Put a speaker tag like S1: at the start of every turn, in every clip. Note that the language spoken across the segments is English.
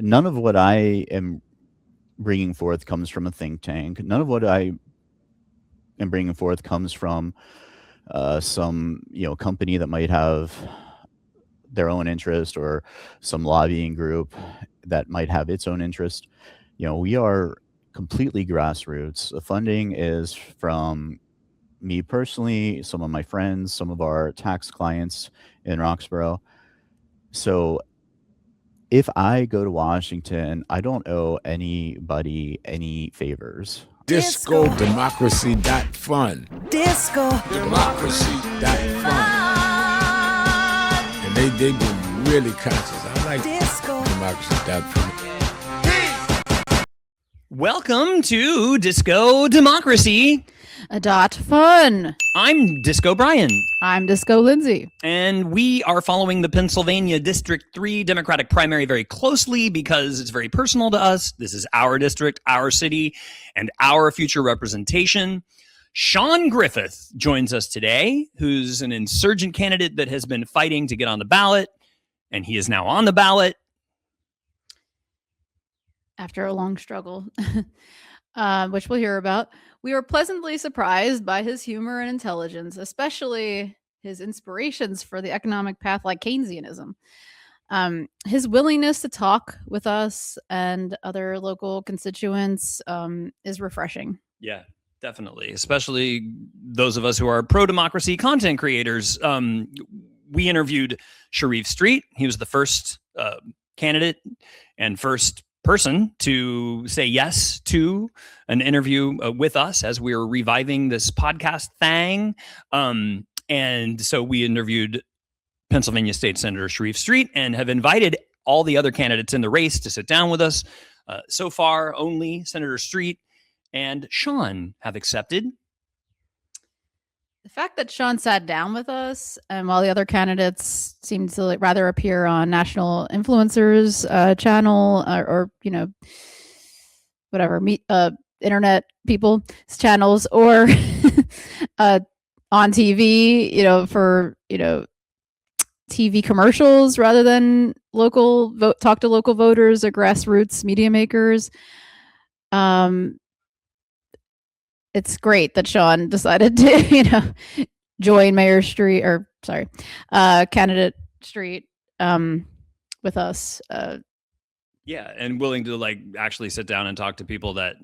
S1: none of what I am bringing forth comes from a think tank. None of what I am bringing forth comes from some company that might have their own interest, or some lobbying group that might have its own interest. We are completely grassroots. The funding is from me personally, some of my friends, some of our tax clients in Roxborough. So if I go to Washington, I don't owe anybody any favors.
S2: DiscoDemocracy.fun. DiscoDemocracy.fun. And they've been really conscious. I like DiscoDemocracy.fun.
S3: Welcome to Disco Democracy.
S4: .fun.
S3: I'm Disco Brian.
S4: I'm Disco Lindsay.
S3: And we are following the Pennsylvania District 3 Democratic primary very closely because it's very personal to us. This is our district, our city, and our future representation. Sean Griffith joins us today, who's an insurgent candidate that has been fighting to get on the ballot, and he is now on the ballot.
S4: After a long struggle, which we'll hear about. We were pleasantly surprised by his humor and intelligence, especially his inspirations for the economic path like Keynesianism. His willingness to talk with us and other local constituents is refreshing.
S3: Yeah, definitely. Especially those of us who are pro-democracy content creators. We interviewed Sharif Street. He was the first candidate and first person to say yes to an interview with us as we were reviving this podcast thing. And so we interviewed Pennsylvania State Senator Sharif Street and have invited all the other candidates in the race to sit down with us. So far, only Senator Street and Shaun have accepted.
S4: The fact that Shaun sat down with us, and while the other candidates seemed to rather appear on national influencers channel or whatever internet people's channels, or on TV, for TV commercials rather than talk to local voters or grassroots media makers. It's great that Shaun decided to, join Candidate Street with us.
S3: Yeah, and willing to actually sit down and talk to people that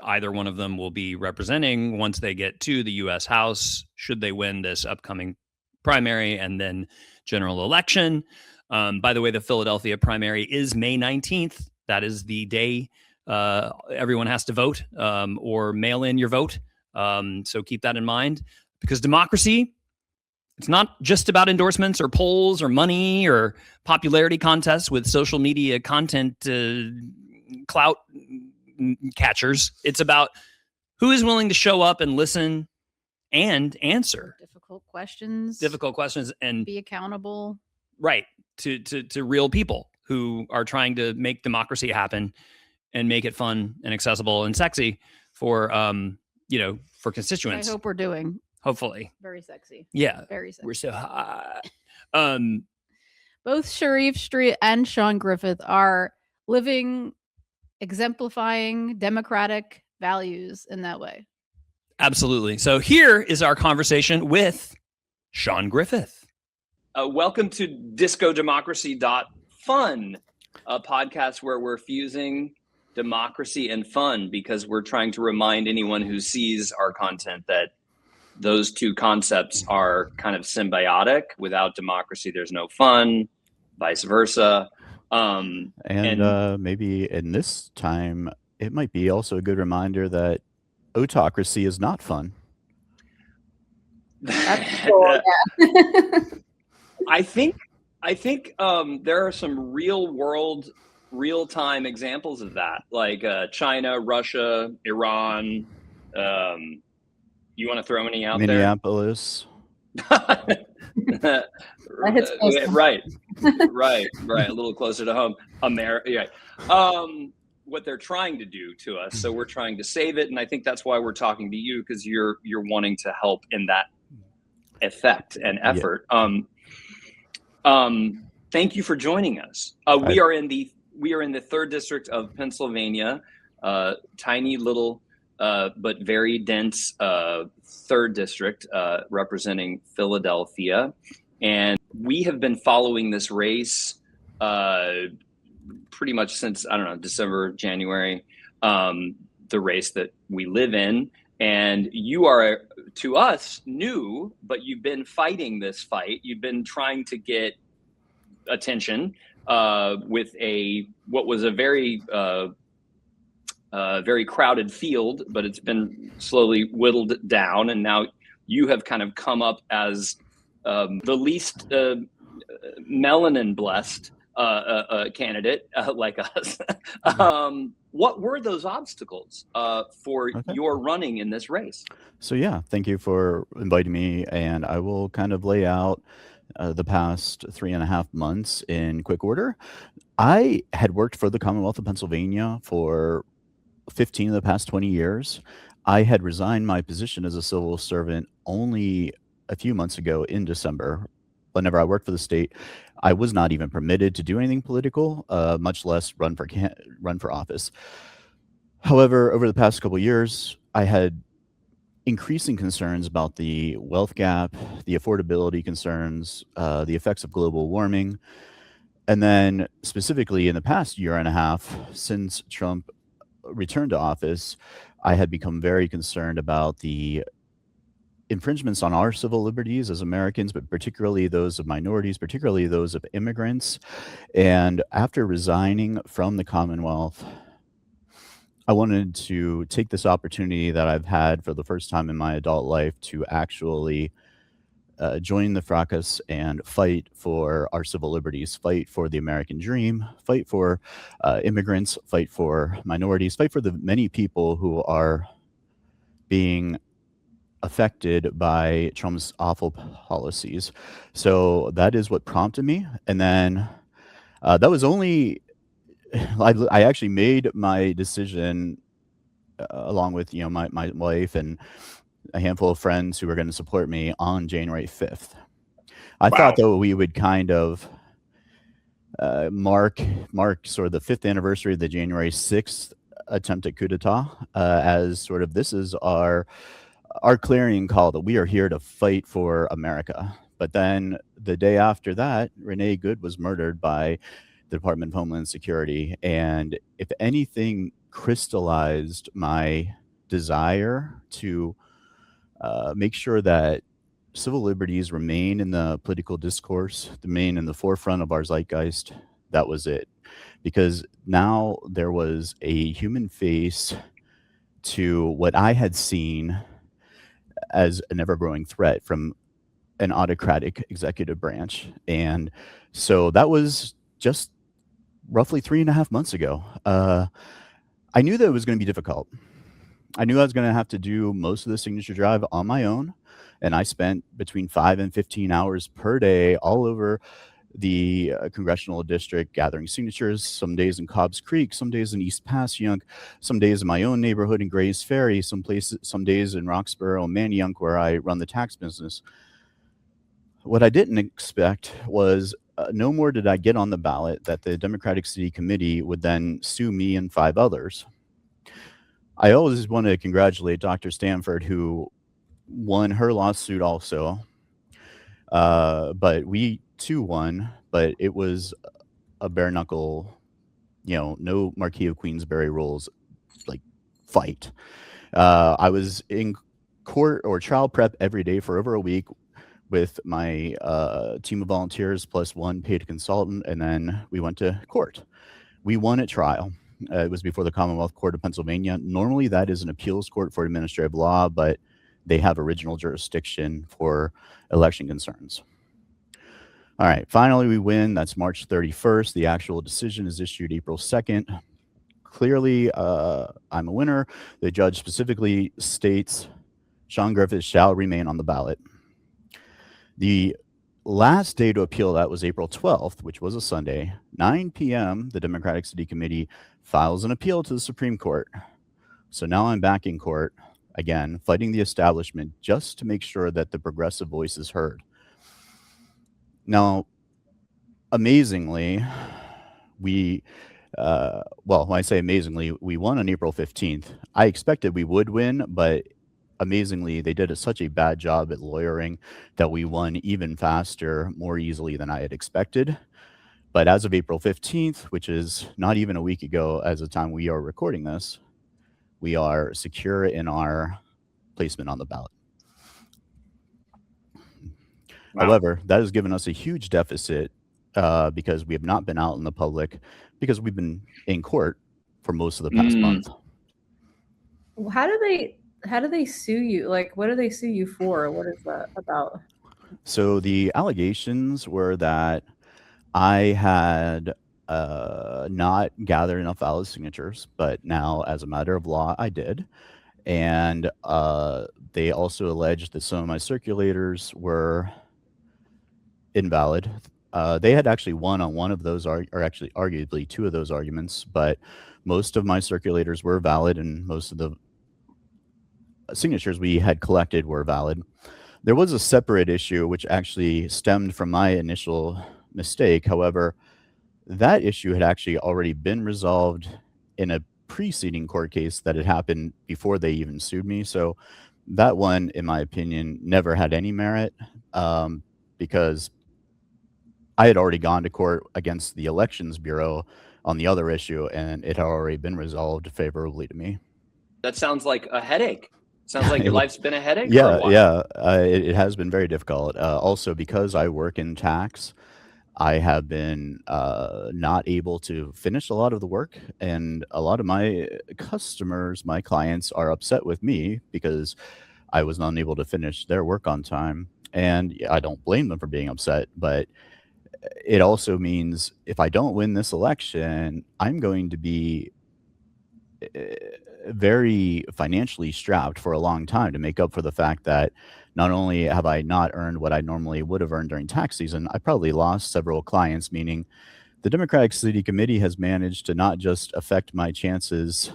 S3: either one of them will be representing once they get to the U.S. House, should they win this upcoming primary and then general election. By the way, the Philadelphia primary is May 19th. That is the day everyone has to vote or mail in your vote. So keep that in mind, because democracy, it's not just about endorsements or polls or money or popularity contests with social media content clout catchers. It's about who is willing to show up and listen and answer
S4: difficult questions
S3: and
S4: be accountable.
S3: Right. To real people who are trying to make democracy happen and make it fun and accessible and sexy for for constituents.
S4: I hope we're doing.
S3: Hopefully.
S4: Very sexy.
S3: Yeah.
S4: Very sexy.
S3: We're so hot.
S4: Both Sharif Street and Sean Griffith are living, exemplifying democratic values in that way.
S3: Absolutely. So here is our conversation with Sean Griffith. Welcome to DiscoDemocracy.fun, a podcast where we're fusing democracy and fun, because we're trying to remind anyone who sees our content that those two concepts are kind of symbiotic. Without democracy, there's no fun, vice versa.
S1: And maybe in this time, it might be also a good reminder that autocracy is not fun.
S4: That's cool, yeah.
S3: I think there are some real-time examples of that, like China, Russia, Iran. You want to throw any out
S1: Minneapolis.
S3: there? Right. A little closer to home. America. Yeah. What they're trying to do to us, so we're trying to save it, and I think that's why we're talking to you, because you're wanting to help in that effect and effort. Yeah. Thank you for joining us. We are in we are in the 3rd District of Pennsylvania, tiny little but very dense 3rd District representing Philadelphia. And we have been following this race pretty much since, I don't know, December, January, the race that we live in. And you are, to us, new, but you've been fighting this fight. You've been trying to get attention with what was a very crowded field, but it's been slowly whittled down, and now you have kind of come up as the least melanin blessed candidate like us. What were those obstacles for your running in this race?
S1: So yeah, thank you for inviting me, and I will kind of lay out the past 3.5 months in quick order. I had worked for the Commonwealth of Pennsylvania for 15 of the past 20 years. I had resigned my position as a civil servant only a few months ago in December. Whenever I worked for the state, I was not even permitted to do anything political, much less run for office. However, over the past couple of years, I had increasing concerns about the wealth gap, the affordability concerns, the effects of global warming. And then specifically in the past 1.5 years, since Trump returned to office, I had become very concerned about the infringements on our civil liberties as Americans, but particularly those of minorities, particularly those of immigrants. And after resigning from the Commonwealth, I wanted to take this opportunity that I've had for the first time in my adult life to actually join the fracas and fight for our civil liberties, fight for the American dream, fight for immigrants, fight for minorities, fight for the many people who are being affected by Trump's awful policies. So that is what prompted me. And then that was only, I actually made my decision along with, my wife and a handful of friends who were going to support me on January 5th. I thought that we would kind of mark sort of the 5th anniversary of the January 6th attempt at coup d'etat as sort of, this is our clarion call that we are here to fight for America. But then the day after that, Renee Good was murdered by the Department of Homeland Security. And if anything crystallized my desire to make sure that civil liberties remain in the political discourse, remain in the forefront of our zeitgeist, that was it. Because now there was a human face to what I had seen as an ever-growing threat from an autocratic executive branch. And so that was just roughly 3.5 months ago. I knew that it was going to be difficult. I knew I was going to have to do most of the signature drive on my own. And I spent between 5 and 15 hours per day all over the Congressional District gathering signatures, some days in Cobbs Creek, some days in East Passyunk, some days in my own neighborhood in Grays Ferry, some days in Roxborough and Manayunk where I run the tax business. What I didn't expect was no more did I get on the ballot that the Democratic City Committee would then sue me and 5 others. I always want to congratulate Dr. Stanford, who won her lawsuit also. But we too won, but it was a bare knuckle, no Marquis of Queensberry rules, like fight. I was in court or trial prep every day for over a week with my team of volunteers plus 1 paid consultant, and then we went to court. We won at trial. It was before the Commonwealth Court of Pennsylvania. Normally that is an appeals court for administrative law, but they have original jurisdiction for election concerns. All right, finally we win. That's March 31st. The actual decision is issued April 2nd. Clearly, I'm a winner. The judge specifically states Sean Griffith shall remain on the ballot. The last day to appeal that was April 12th, which was a Sunday. 9 p.m., the Democratic City Committee files an appeal to the Supreme Court. So now I'm back in court, again, fighting the establishment just to make sure that the progressive voice is heard. Now, amazingly, we Well, when I say amazingly, we won on April 15th. I expected we would win, but amazingly, they did such a bad job at lawyering that we won even faster, more easily than I had expected. But as of April 15th, which is not even a week ago as the time we are recording this, we are secure in our placement on the ballot.
S3: Wow.
S1: However, that has given us a huge deficit because we have not been out in the public because we've been in court for most of the past month.
S5: How do they sue you? Like, what do they sue you for? What is that about?
S1: So the allegations were that I had not gathered enough valid signatures, but now, as a matter of law, I did. And they also alleged that some of my circulators were invalid. They had actually won on one of those, or actually arguably two of those arguments, but most of my circulators were valid and most of the signatures we had collected were valid. There was a separate issue which actually stemmed from my initial mistake. However, that issue had actually already been resolved in a preceding court case that had happened before they even sued me. So that one, in my opinion, never had any merit because I had already gone to court against the Elections Bureau on the other issue, and it had already been resolved favorably to me.
S6: That sounds like a headache. Sounds like your life's been a headache.
S1: Yeah, yeah. It has been very difficult. Also, because I work in tax, I have been not able to finish a lot of the work, and a lot of my customers, my clients, are upset with me because I was not able to finish their work on time. And I don't blame them for being upset, but it also means if I don't win this election, I'm going to be very financially strapped for a long time to make up for the fact that not only have I not earned what I normally would have earned during tax season, I probably lost several clients, meaning the Democratic City Committee has managed to not just affect my chances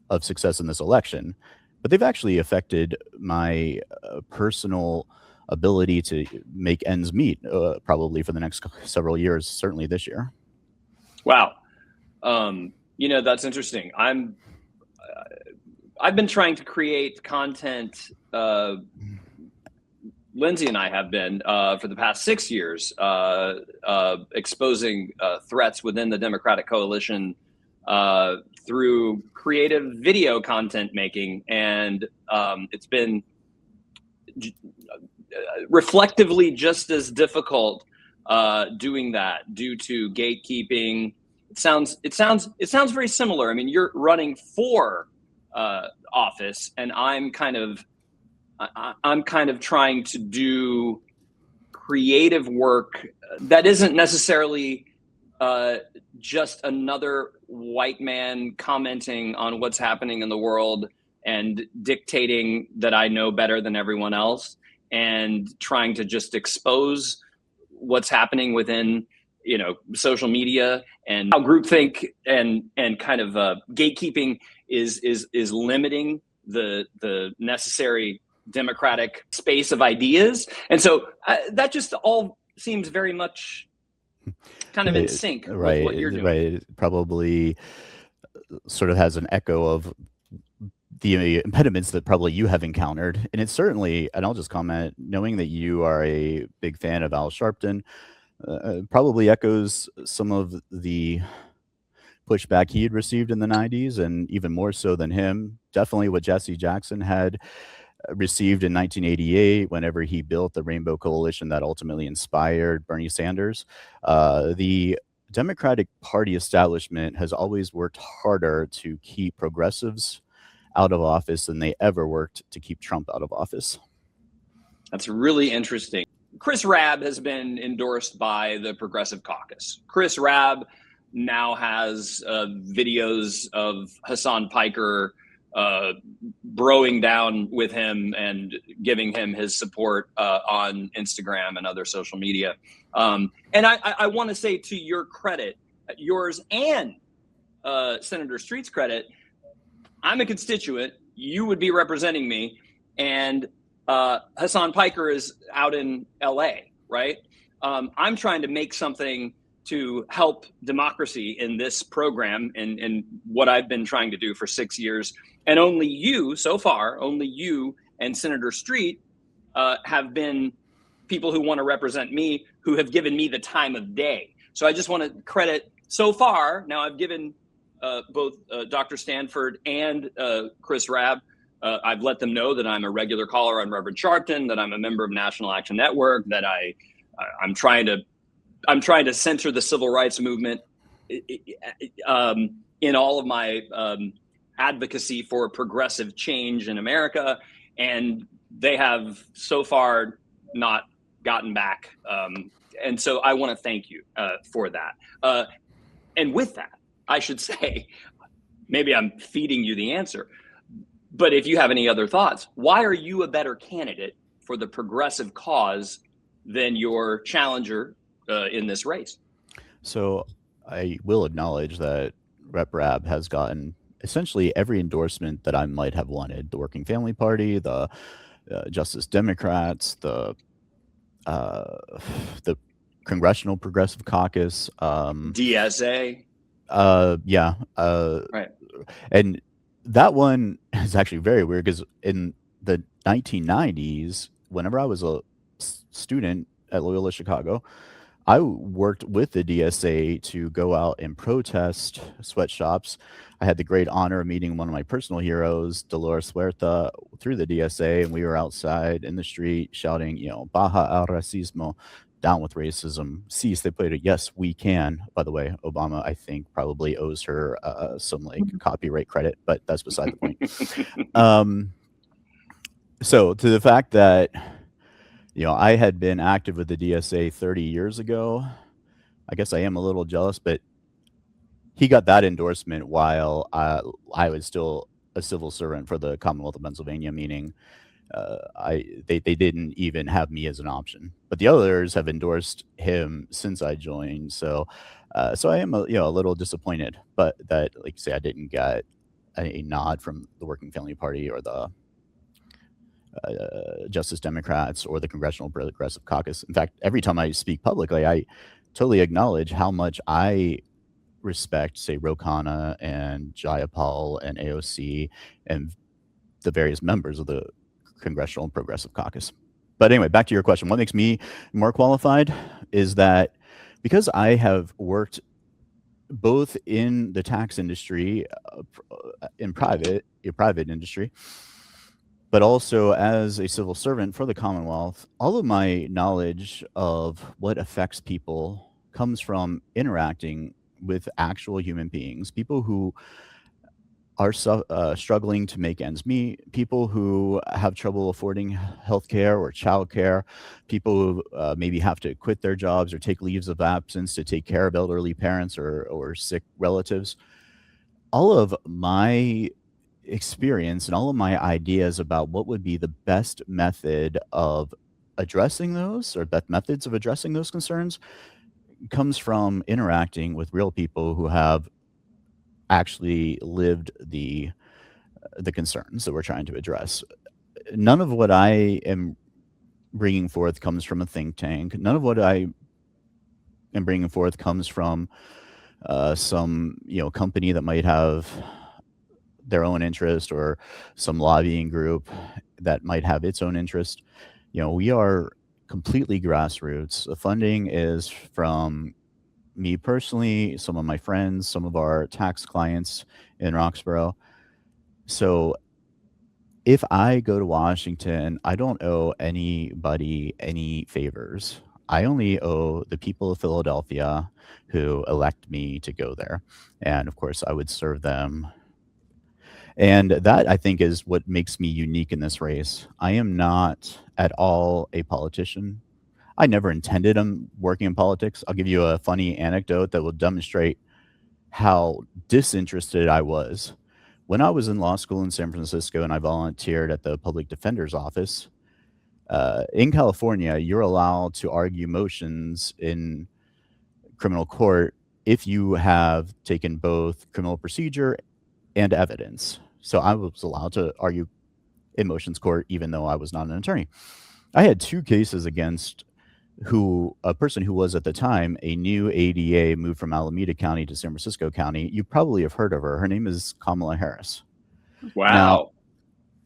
S1: of success in this election, but they've actually affected my personal ability to make ends meet probably for the next several years, certainly this year.
S6: Wow. That's interesting. I've been trying to create content. Lindsay and I have been for the past 6 years exposing threats within the Democratic coalition through creative video content making. And it's been reflectively just as difficult doing that due to gatekeeping. It sounds very similar. I mean, you're running for office, and I'm kind of trying to do creative work that isn't necessarily just another white man commenting on what's happening in the world and dictating that I know better than everyone else, and trying to just expose what's happening within social media and how groupthink and kind of gatekeeping is limiting the necessary democratic space of ideas. And so that just all seems very much kind of in sync with what you're doing.
S1: Right. It probably sort of has an echo of the impediments that probably you have encountered. And it's certainly, and I'll just comment, knowing that you are a big fan of Al Sharpton, probably echoes some of the pushback he had received in the 90s, and even more so than him. Definitely what Jesse Jackson had received in 1988 whenever he built the Rainbow Coalition that ultimately inspired Bernie Sanders. The Democratic Party establishment has always worked harder to keep progressives out of office than they ever worked to keep Trump out of office.
S6: That's really interesting. Chris Rabb has been endorsed by the Progressive Caucus. Chris Rabb now has videos of Hassan Piker broing down with him and giving him his support on Instagram and other social media. And I want to say, to your credit, yours and Senator Street's credit, I'm a constituent. You would be representing me, and Hassan Piker is out in LA, right? I'm trying to make something to help democracy in this program and what I've been trying to do for 6 years. And only you, so far, only you and Senator Street have been people who want to represent me, who have given me the time of day. So I just want to credit so far. Now I've given both Dr. Stanford and Chris Rabb. I've let them know that I'm a regular caller on Reverend Sharpton, that I'm a member of National Action Network, that I'm trying to center the civil rights movement in all of my advocacy for progressive change in America, and they have so far not gotten back. And so I want to thank you for that. And with that, I should say, maybe I'm feeding you the answer, but if you have any other thoughts, why are you a better candidate for the progressive cause than your challenger in this race?
S1: So I will acknowledge that Rep. Rabb has gotten essentially every endorsement that I might have wanted: the Working Family Party, the Justice Democrats, the Congressional Progressive Caucus,
S6: DSA.
S1: Yeah.
S6: Right.
S1: And that one is actually very weird because in the 1990s, whenever I was a student at Loyola Chicago, I worked with the DSA to go out and protest sweatshops. I had the great honor of meeting one of my personal heroes, Dolores Huerta, through the DSA, and we were outside in the street shouting, Baja al racismo, down with racism. Cease. They played a Yes, We Can. By the way, Obama, I think, probably owes her some copyright credit, but that's beside the point. So to the fact that, I had been active with the DSA 30 years ago, I guess I am a little jealous, but he got that endorsement while I was still a civil servant for the Commonwealth of Pennsylvania, meaning they didn't even have me as an option. But the others have endorsed him since I joined. So I am a little disappointed, but that, like you say, I didn't get a nod from the Working Family Party or the Justice Democrats or the Congressional Progressive Caucus. In fact, every time I speak publicly, I totally acknowledge how much I respect, say, Ro Khanna and Jayapal and AOC and the various members of the Congressional and Progressive Caucus. But anyway, back to your question. What makes me more qualified is that because I have worked both in the tax industry, in private industry, but also as a civil servant for the Commonwealth, all of my knowledge of what affects people comes from interacting with actual human beings, people who are struggling to make ends meet, people who have trouble affording healthcare or childcare, people who maybe have to quit their jobs or take leaves of absence to take care of elderly parents or sick relatives. All of my experience and all of my ideas about what would be the best method of addressing those, or best methods of addressing those concerns, comes from interacting with real people who have actually lived the concerns that we're trying to address. None of what I am bringing forth comes from a think tank. None of what I am bringing forth comes from some company that might have their own interest, or some lobbying group that might have its own interest. We are completely grassroots. The funding is from me personally, some of my friends, some of our tax clients in Roxborough. So if I go to Washington, I don't owe anybody any favors. I only owe the people of Philadelphia who elect me to go there. And of course, I would serve them. And that, I think, is what makes me unique in this race. I am not at all a politician. I never intended on working in politics. I'll give you a funny anecdote that will demonstrate how disinterested I was. When I was in law school in San Francisco and I volunteered at the public defender's office, in California, you're allowed to argue motions in criminal court if you have taken both criminal procedure and evidence. So I was allowed to argue in motions court even though I was not an attorney. I had 2 cases against a person who was at the time a new ADA, moved from Alameda County to San Francisco County. You probably have heard of her. Her name is Kamala Harris.
S6: Wow.
S1: Now,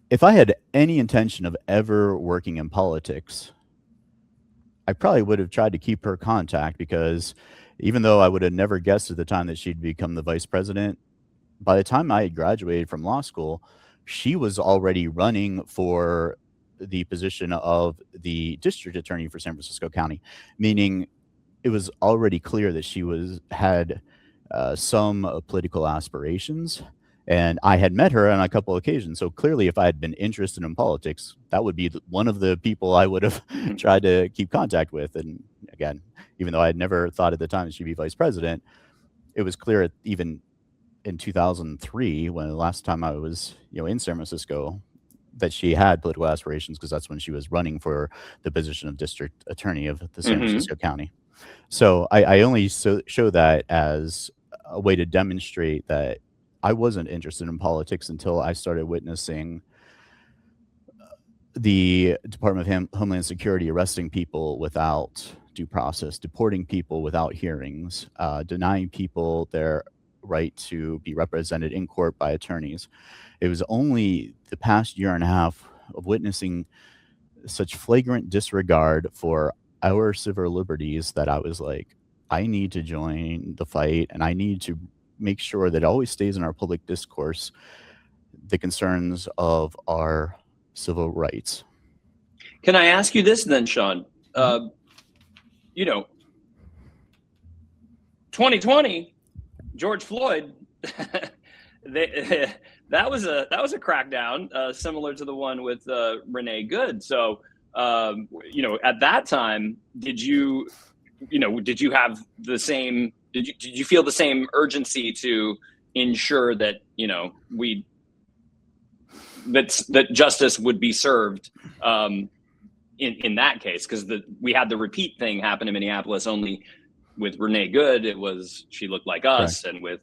S1: if I had any intention of ever working in politics, I probably would have tried to keep her contact, because even though I would have never guessed at the time that she'd become the vice president, by the time I had graduated from law school, she was already running for the position of the district attorney for San Francisco County, meaning it was already clear that she had some political aspirations. And I had met her on a couple of occasions. So clearly, if I had been interested in politics, that would be one of the people I would have tried to keep contact with. And again, even though I had never thought at the time that she'd be vice president, it was clear even in 2003, when the last time I was in San Francisco, that she had political aspirations, because that's when she was running for the position of district attorney of the San Francisco County. So I only show that as a way to demonstrate that I wasn't interested in politics until I started witnessing the Department of Homeland Security arresting people without due process, deporting people without hearings, denying people their right to be represented in court by attorneys. It was only the past year and a half of witnessing such flagrant disregard for our civil liberties that I was like, I need to join the fight, and I need to make sure that it always stays in our public discourse the concerns of our civil rights.
S6: Can I ask you this then, Shaun? 2020, George Floyd, that was a crackdown similar to the one with Renee Good. So at that time, did you have the same? Did you feel the same urgency to ensure that that justice would be served in that case? Because we had the repeat thing happen in Minneapolis. Only with Renee Good, it was she looked like us. Correct. And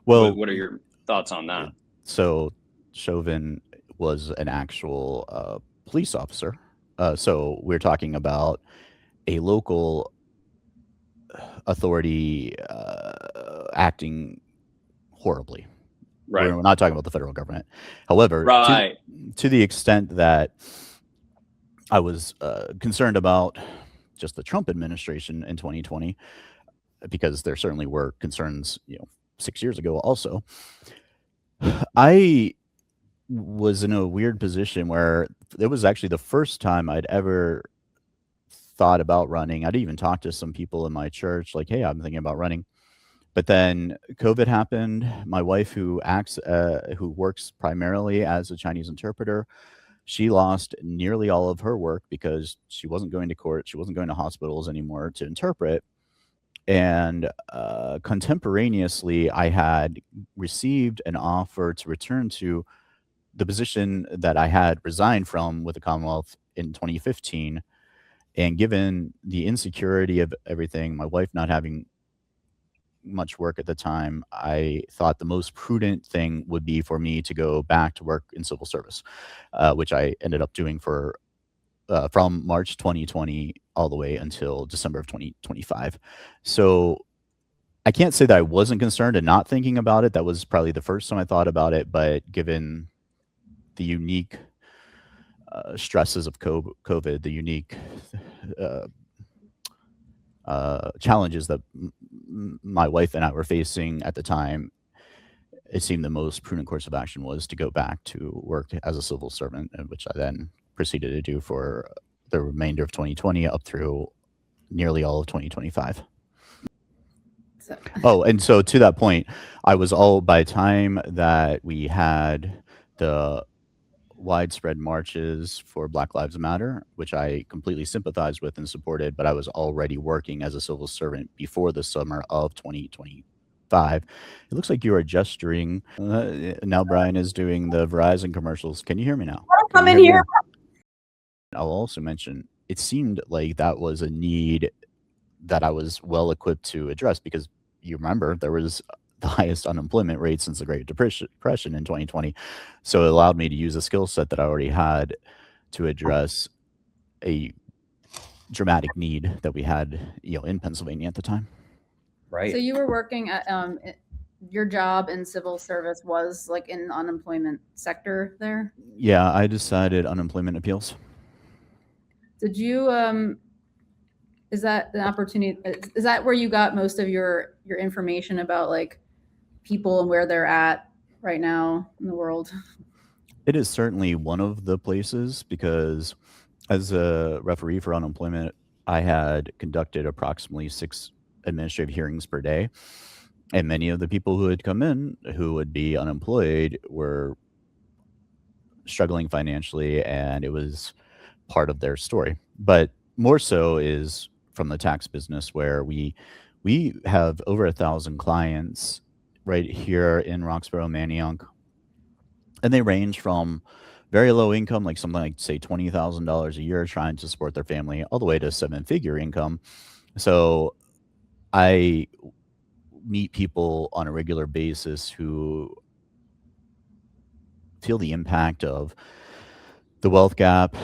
S6: what are your thoughts on that?
S1: So Chauvin was an actual police officer. So we're talking about a local authority acting horribly.
S6: Right.
S1: We're not talking about the federal government. However, to the extent that I was concerned about just the Trump administration in 2020, because there certainly were concerns, 6 years ago also, I was in a weird position where it was actually the first time I'd ever thought about running. I'd even talked to some people in my church, like, hey, I'm thinking about running. But then COVID happened. My wife, who works primarily as a Chinese interpreter, she lost nearly all of her work because she wasn't going to court. She wasn't going to hospitals anymore to interpret. And contemporaneously, I had received an offer to return to the position that I had resigned from with the Commonwealth in 2015. And given the insecurity of everything, my wife not having much work at the time, I thought the most prudent thing would be for me to go back to work in civil service, which I ended up doing for from March 2020 all the way until December of 2025. So I can't say that I wasn't concerned and not thinking about it. That was probably the first time I thought about it. But given the unique stresses of COVID, the unique challenges that my wife and I were facing at the time, it seemed the most prudent course of action was to go back to work as a civil servant, which I then proceeded to do for the remainder of 2020 up through nearly all of 2025. And so to that point, I was by the time that we had the widespread marches for Black Lives Matter, which I completely sympathized with and supported, but I was already working as a civil servant before the summer of 2025. It looks like you are gesturing. Now Brian is doing the Verizon commercials. Can you hear me now?
S5: Come in here.
S1: I'll also mention, it seemed like that was a need that I was well equipped to address, because you remember there was the highest unemployment rate since the Great Depression in 2020. So it allowed me to use a skill set that I already had to address a dramatic need that we had, in Pennsylvania at the time.
S3: Right.
S4: So you were working at your job in civil service was like in the unemployment sector there?
S1: Yeah, I decided unemployment appeals.
S4: Did you is that an opportunity? Is that where you got most of your information about like people and where they're at right now in the world?
S1: It is certainly one of the places, because as a referee for unemployment, I had conducted approximately 6 administrative hearings per day. And many of the people who had come in who would be unemployed were struggling financially, and it was part of their story. But more so is from the tax business, where we have over 1,000 clients right here in Roxborough, Manayunk, and they range from very low income, like something like say $20,000 a year, trying to support their family, all the way to 7-figure income. So I meet people on a regular basis who feel the impact of the wealth gap,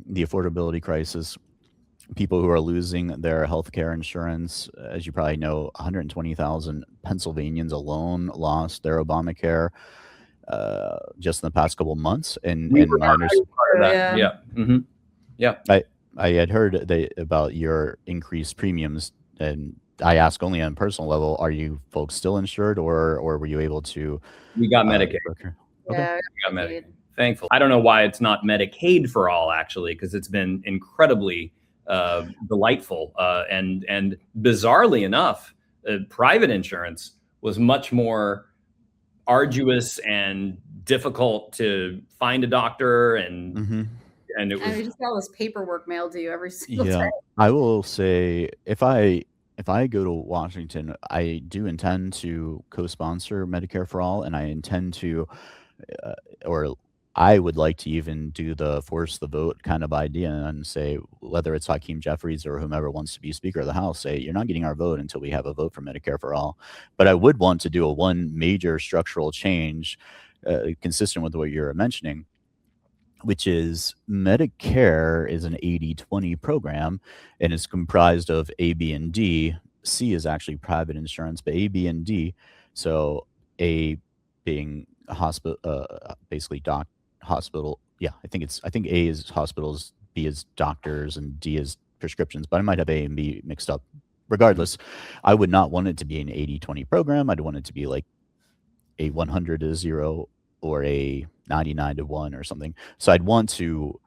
S1: the affordability crisis, people who are losing their healthcare insurance. As you probably know, 120,000 Pennsylvanians alone lost their Obamacare just in the past couple of months. And my understanding,
S3: Yeah. Mm-hmm. Yeah.
S1: I had heard about your increased premiums, and I ask only on a personal level, are you folks still insured, or were you able to?
S3: We got Medicaid.
S4: Yeah,
S3: We got Medicaid. Thankful. I don't know why it's not Medicaid for all, actually, because it's been incredibly delightful. And bizarrely enough, private insurance was much more arduous and difficult to find a doctor, and and it was.
S4: And we just got all this paperwork mailed to you every single day.
S1: I will say, if I go to Washington, I do intend to co-sponsor Medicare for all, and I intend to, or I would like to even do the force the vote kind of idea and say, whether it's Hakeem Jeffries or whomever wants to be Speaker of the House, say, you're not getting our vote until we have a vote for Medicare for all. But I would want to do one major structural change consistent with what you're mentioning, which is Medicare is an 80-20 program, and it's comprised of A, B, and D. C is actually private insurance, but A, B, and D. So A being hospital, basically hospital. Yeah, I think A is hospitals, B is doctors, and D is prescriptions. But I might have A and B mixed up. Regardless, I would not want it to be an 80-20 program. I'd want it to be like a 100-0 or a 99-1 or something. So I'd want to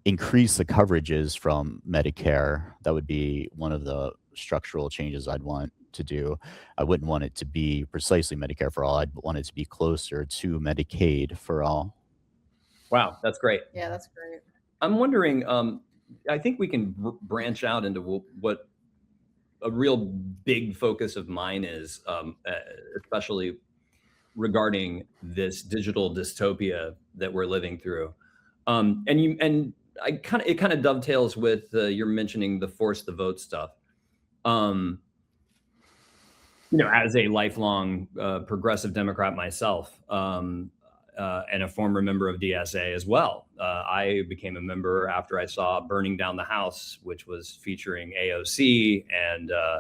S1: increase the coverages from Medicare. That would be one of the structural changes I'd want to do. I wouldn't want it to be precisely Medicare for all. I'd want it to be closer to Medicaid for all.
S3: Wow, that's great.
S4: Yeah, that's great.
S3: I'm wondering, I think we can branch out into what a real big focus of mine is, especially regarding this digital dystopia that we're living through. It kind of dovetails with you're mentioning the force the vote stuff. As a lifelong progressive Democrat myself, and a former member of DSA as well, I became a member after I saw Burning Down the House, which was featuring AOC and
S1: I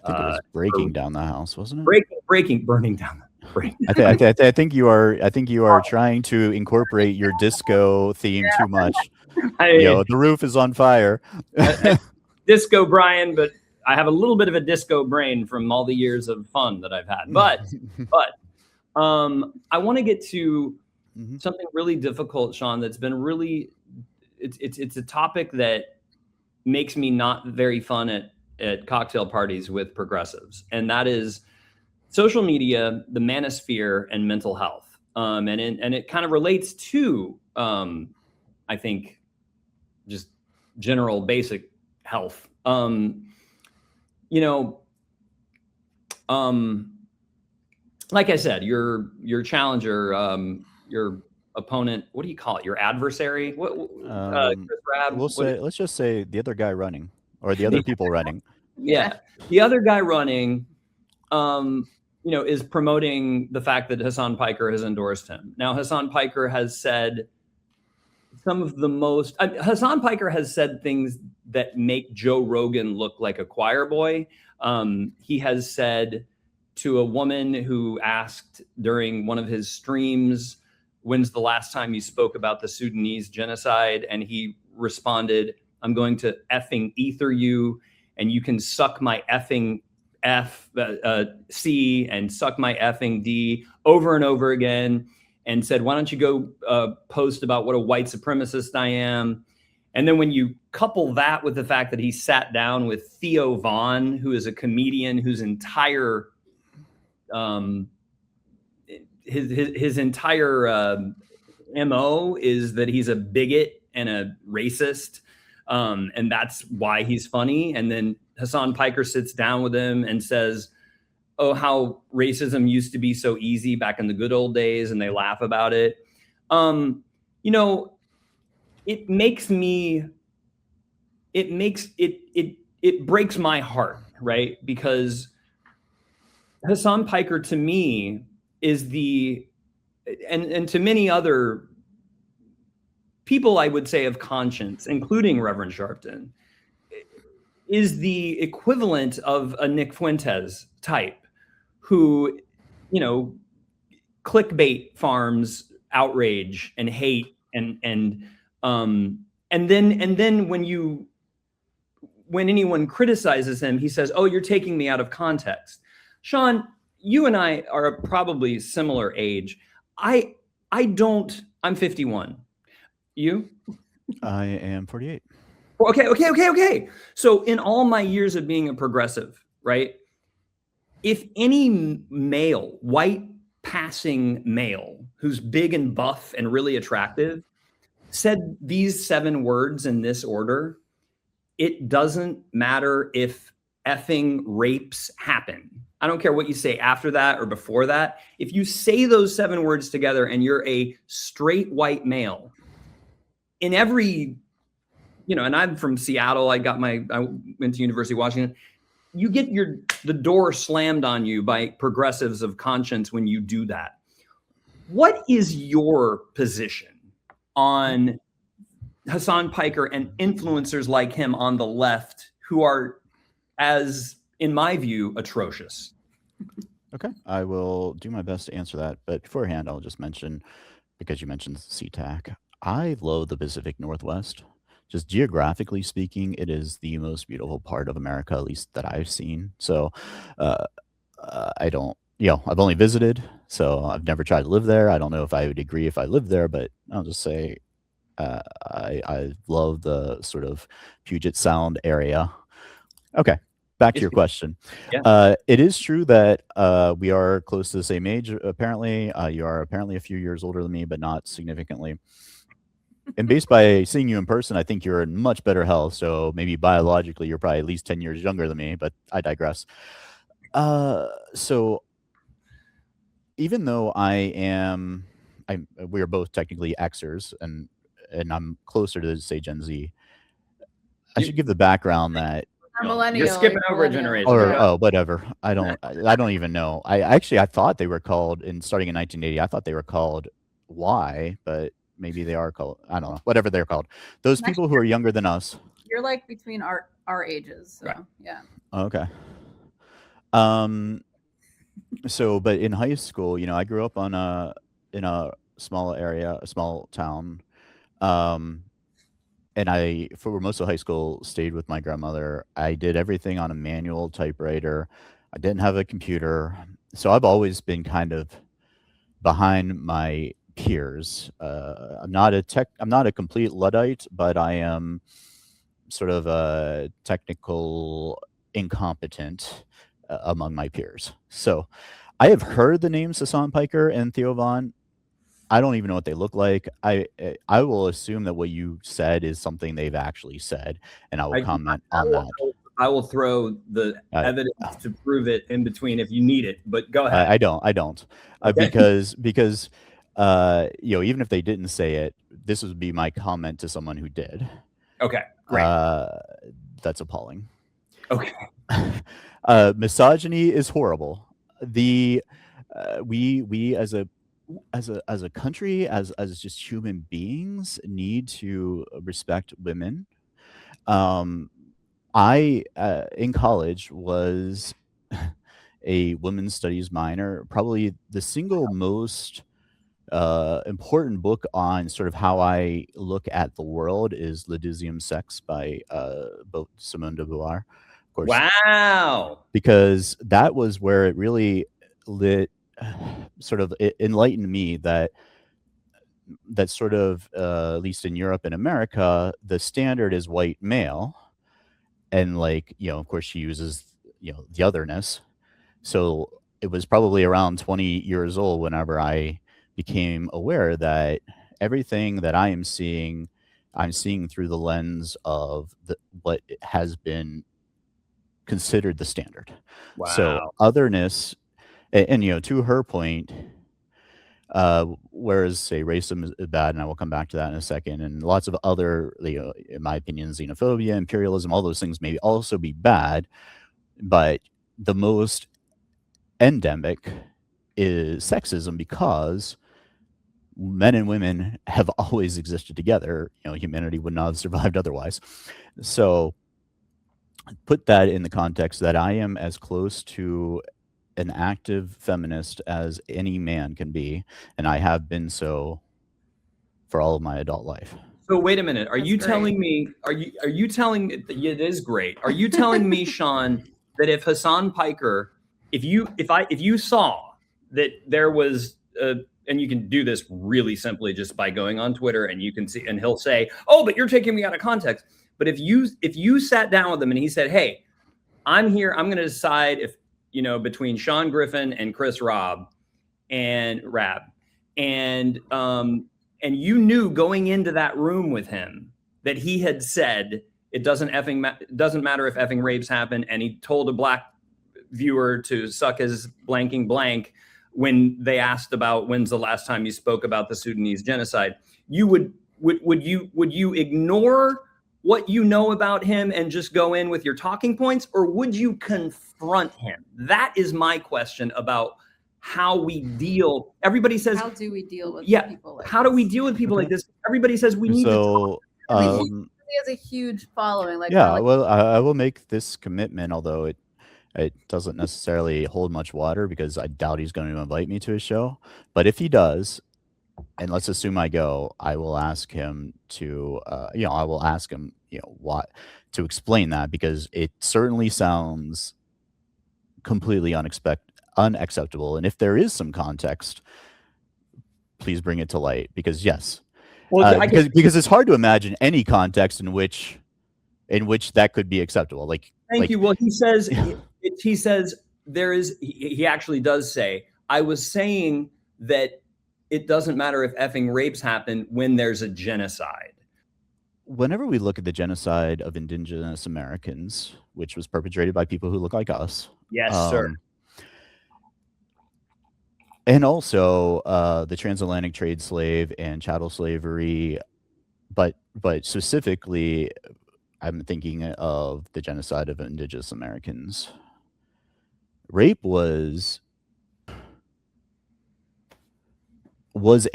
S1: think it was Breaking Down the House, wasn't it?
S3: Burning Down.
S1: I think you are trying to incorporate your disco theme too much. The roof is on fire.
S3: Disco Brian, but I have a little bit of a disco brain from all the years of fun that I've had. But I want to get to something really difficult, Shaun, that's been really, it's a topic that makes me not very fun at cocktail parties with progressives. And that is social media, the manosphere, and mental health. And it kind of relates to, I think, just general basic health. Like I said, your challenger, your opponent, what do you call it? Your adversary?
S1: Let's just say the other guy running, or the other people running.
S3: Yeah. The other guy running, is promoting the fact that Hassan Piker has endorsed him. Now, Hassan Piker has said
S6: some of the most. Hassan Piker has said things that make Joe Rogan look like a choir boy. He has said to a woman who asked during one of his streams, "When's the last time you spoke about the Sudanese genocide?" And he responded, "I'm going to effing ether you, and you can suck my effing C and suck my effing D," over and over again, and said, "Why don't you go post about what a white supremacist I am?" And then when you couple that with the fact that he sat down with Theo Von, who is a comedian whose entire his entire MO is that he's a bigot and a racist, and that's why he's funny. And then Hassan Piker sits down with him and says, "Oh, how racism used to be so easy back in the good old days," and they laugh about it. You know, it makes me, it breaks my heart, right? Because Hassan Piker to me is and to many other people, I would say, of conscience, including Reverend Sharpton, is the equivalent of a Nick Fuentes type who, you know, clickbait farms outrage and hate and then when anyone criticizes him, he says, "Oh, you're taking me out of context." Shaun, you and I are probably similar age. I'm 51. You?
S1: I am 48.
S6: Okay. So in all my years of being a progressive, right? If any male, white passing male, who's big and buff and really attractive, said these 7 words in this order, it doesn't matter if effing rapes happen. I don't care what you say after that or before that. If you say those 7 words together and you're a straight white male, in every, you know, and I'm from Seattle, I went to University of Washington. You get the door slammed on you by progressives of conscience when you do that. What is your position on Hassan Piker and influencers like him on the left who are, as in my view, atrocious?
S1: Okay, I will do my best to answer that. But beforehand, I'll just mention, because you mentioned SeaTac, I love the Pacific Northwest. Just geographically speaking, it is the most beautiful part of America, at least that I've seen. So I don't, I've only visited, so I've never tried to live there. I don't know if I would agree if I lived there, but I'll just say I love the sort of Puget Sound area. Okay, back to your question.
S6: Yeah.
S1: It is true that we are close to the same age, apparently. You are apparently a few years older than me, but not significantly. And based by seeing you in person, I think you're in much better health. So maybe biologically, you're probably at least 10 years younger than me, but I digress. So even though we are both technically Xers and I'm closer to, say, Gen Z, I should give the background that
S4: millennial.
S6: You're skipping over a generation.
S1: or whatever. I don't even know. I thought they were called, starting in 1980, I thought they were called Y, but maybe they are called, I don't know, whatever they're called. Those people who are younger than us.
S5: You're like between our ages. So,
S6: right.
S5: Yeah.
S1: Okay. So, but in high school, I grew up in a small area, a small town. And I, for most of high school, stayed with my grandmother. I did everything on a manual typewriter. I didn't have a computer. So I've always been kind of behind my peers. I'm not a complete Luddite, but I am sort of a technical incompetent among my peers. So I have heard the names Hassan Piker and Theo Von. I don't even know what they look like. I will assume that what you said is something they've actually said, and I will comment on that.
S6: I will throw the evidence to prove it in between if you need it, but go ahead.
S1: I don't. Okay. Because even if they didn't say it, this would be my comment to someone who did.
S6: Okay, great.
S1: That's appalling.
S6: Okay.
S1: Misogyny is horrible. We as a as a country, as just human beings, need to respect women. I in college was a women's studies minor. Probably the single most important book on sort of how I look at the world is *L'Elysium Sex* by Simone de Beauvoir, of course.
S7: Wow.
S1: Because that was where it really it enlightened me that sort of at least in Europe and America, the standard is white male, and like, of course she uses the otherness. So it was probably around 20 years old whenever I became aware that everything that I'm seeing through the lens of what has been considered the standard.
S7: Wow.
S1: So otherness, and to her point, whereas say racism is bad, and I will come back to that in a second, and lots of other, in my opinion, xenophobia, imperialism, all those things may also be bad, but the most endemic is sexism, because men and women have always existed together. Humanity would not have survived otherwise. So put that in the context that I am as close to an active feminist as any man can be, and I have been so for all of my adult life.
S7: So wait a minute. Are
S5: That's
S7: you
S5: great.
S7: telling me? Are you telling me? It is great. Are you telling me, Shaun, that if Hassan Piker, if you saw that there was, and you can do this really simply just by going on Twitter, and you can see, and he'll say, "Oh, but you're taking me out of context." But if you sat down with him and he said, "Hey, I'm here. I'm going to decide if between Sean Griffin and Chris Rab, and you knew going into that room with him that he had said it doesn't matter if effing rapes happen," and he told a black viewer to suck his blanking blank when they asked about when's the last time you spoke about the Sudanese genocide. You would you ignore what you know about him and just go in with your talking points, or would you confront him? That is my question about how we deal. Everybody says,
S5: How do we deal with people like
S7: how do we deal with people like this? Everybody says we need to talk.
S5: he has a huge following.
S1: Well, I will make this commitment, although it doesn't necessarily hold much water, because I doubt he's going to invite me to his show. But if he does, and let's assume I go, I will ask him to, what to explain that, because it certainly sounds completely unacceptable. And if there is some context, please bring it to light, because yes, because it's hard to imagine any context in which that could be acceptable.
S7: Thank you. Well, he says he actually does say, I was saying that it doesn't matter if effing rapes happen when there's a genocide.
S1: Whenever we look at the genocide of indigenous Americans, which was perpetrated by people who look like us.
S7: Yes, sir.
S1: And also the transatlantic trade slave and chattel slavery, but specifically, I'm thinking of the genocide of indigenous Americans. Rape was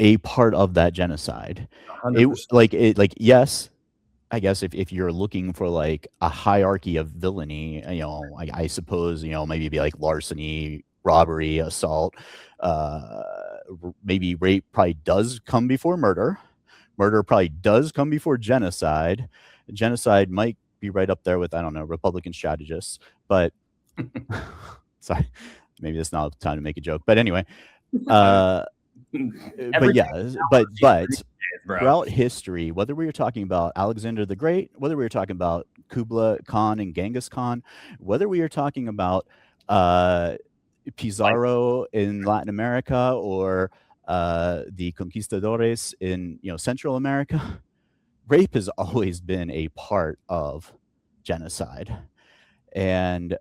S1: a part of that genocide.
S7: 100%.
S1: Yes, I guess if you're looking for like a hierarchy of villainy, I suppose, maybe it'd be like larceny, robbery, assault, maybe rape probably does come before murder. Murder probably does come before genocide. Genocide might be right up there with, I don't know, Republican strategists, but sorry, maybe that's not the time to make a joke, but anyway, but throughout history, whether we were talking about Alexander the Great, whether we were talking about Kublai Khan and Genghis Khan, whether we are talking about Pizarro in Latin America, or the conquistadores in Central America, rape has always been a part of genocide. And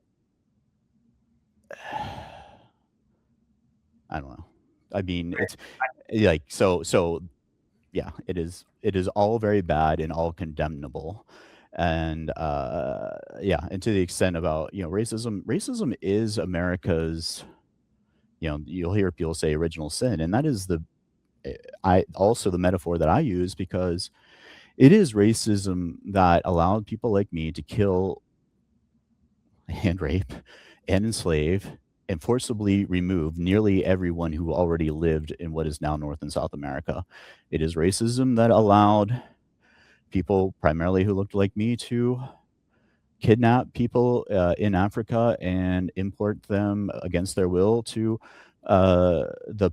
S1: I don't know. I mean, it's like so yeah, it is all very bad and all condemnable. And and to the extent about racism is America's you'll hear people say original sin, and that is the metaphor that I use, because it is racism that allowed people like me to kill and rape and enslave and forcibly remove nearly everyone who already lived in what is now North and South America. It is racism that allowed people, primarily who looked like me, to kidnap people in Africa and import them against their will to the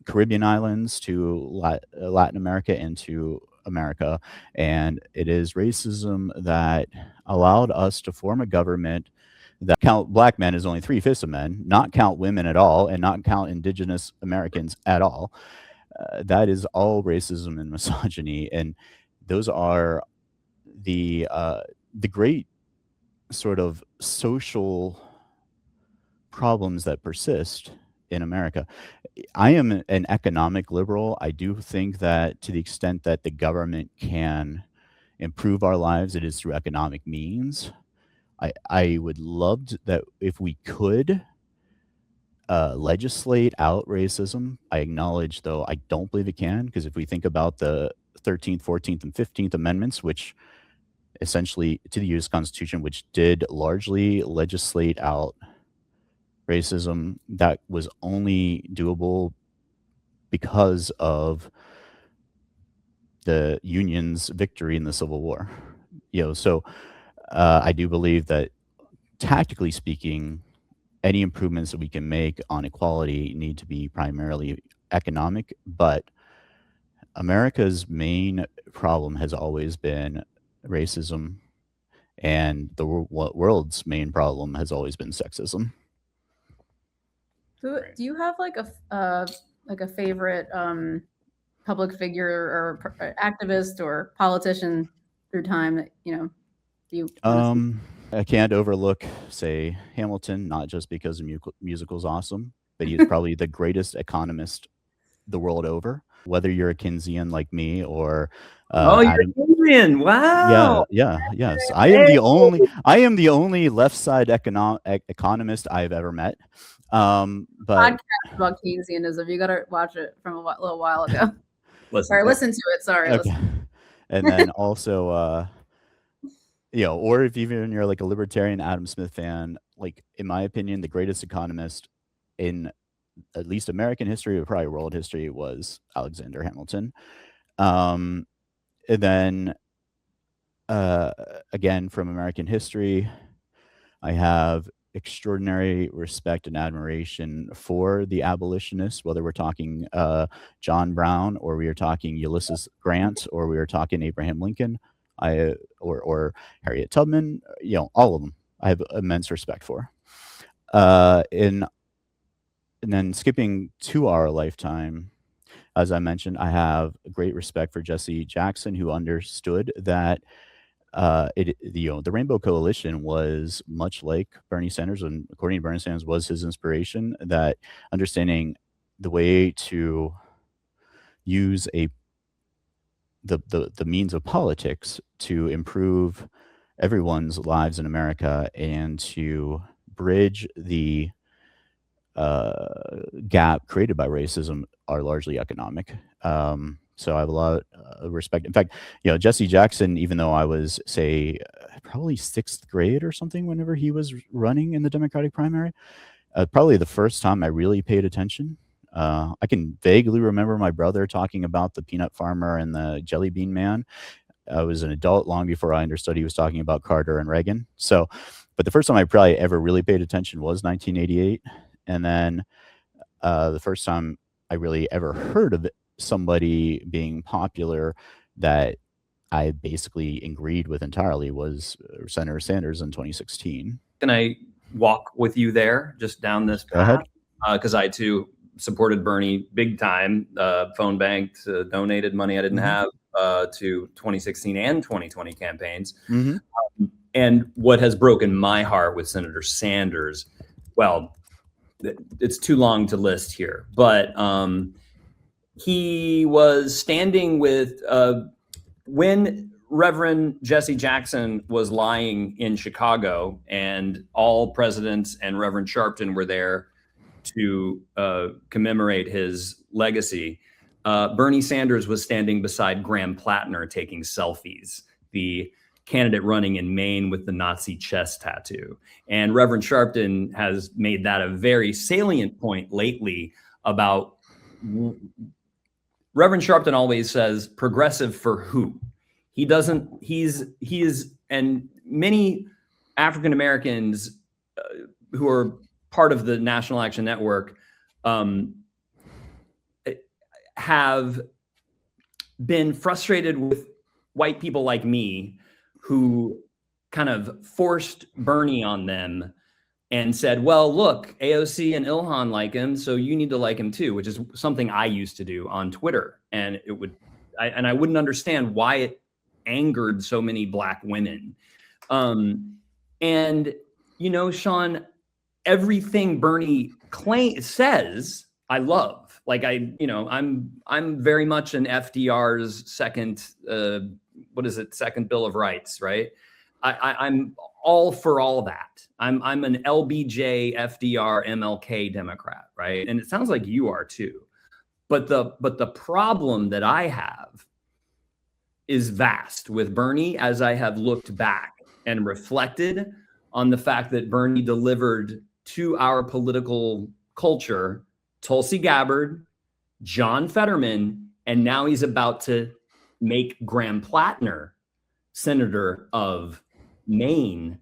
S1: Caribbean islands, to Latin America, and to America. And it is racism that allowed us to form a government that count black men as only 3/5 of men, not count women at all, and not count indigenous Americans at all. That is all racism and misogyny, and those are the great sort of social problems that persist in America. I am an economic liberal. I do think that to the extent that the government can improve our lives, it is through economic means. I would love that if we could legislate out racism. I acknowledge, though, I don't believe it can, because if we think about the 13th, 14th, and 15th Amendments, which essentially to the U.S. Constitution, which did largely legislate out racism, that was only doable because of the Union's victory in the Civil War. So I do believe that, tactically speaking, any improvements that we can make on equality need to be primarily economic, but America's main problem has always been racism, and the world's main problem has always been sexism.
S5: Do you have like a favorite public figure or activist or politician through time that you?
S1: I can't overlook, say, Hamilton, not just because the musical's awesome, but he's probably the greatest economist the world over. Whether you're a Keynesian like me or
S7: you're Keynesian! Wow.
S1: Yes. I am the only left side economist I've ever met. But
S5: podcast about Keynesianism, you got to watch it from a little while ago. Listen to it. Sorry.
S1: Okay. And then also, or if even you're like a libertarian Adam Smith fan, like, in my opinion, the greatest economist in at least American history, or probably world history, was Alexander Hamilton. And then again, from American history, I have extraordinary respect and admiration for the abolitionists, whether we're talking John Brown, or we are talking Ulysses Grant, or we are talking Abraham Lincoln, or Harriet Tubman, all of them I have immense respect for. And then skipping to our lifetime, as I mentioned, I have great respect for Jesse Jackson, who understood that the Rainbow Coalition was much like Bernie Sanders, and according to Bernie Sanders, was his inspiration. That understanding the way to use the means of politics to improve everyone's lives in America and to bridge the gap created by racism are largely economic. So I have a lot of respect. In fact, Jesse Jackson, even though I was, say, probably 6th grade or something whenever he was running in the Democratic primary, probably the first time I really paid attention. I can vaguely remember my brother talking about the peanut farmer and the jelly bean man. I was an adult long before I understood he was talking about Carter and Reagan. So, but the first time I probably ever really paid attention was 1988. And then the first time I really ever heard of somebody being popular that I basically agreed with entirely was Senator Sanders in 2016.
S7: Can I walk with you there, just down this path? Because I too supported Bernie big time, phone banked, donated money I didn't have to 2016 and 2020 campaigns. And what has broken my heart with Senator Sanders, well, it's too long to list here, but he was standing with, when Reverend Jesse Jackson was lying in Chicago and all presidents and Reverend Sharpton were there to commemorate his legacy, Bernie Sanders was standing beside Graham Plattner taking selfies, the candidate running in Maine with the Nazi chest tattoo. And Reverend Sharpton has made that a very salient point lately about Reverend Sharpton always says progressive for who? He is, and many African Americans who are part of the National Action Network have been frustrated with white people like me who kind of forced Bernie on them and said, well, look, AOC and Ilhan like him, so you need to like him too, which is something I used to do on Twitter. And I wouldn't understand why it angered so many Black women. And, you know, Shaun, everything Bernie says, I love. Like I'm very much an FDR's second Bill of Rights, right? I'm all for all that. I'm an LBJ, FDR, MLK Democrat, right? And it sounds like you are too. But the problem that I have is vast with Bernie as I have looked back and reflected on the fact that Bernie delivered to our political culture Tulsi Gabbard, John Fetterman, and now he's about to make Graham Plattner senator of Maine,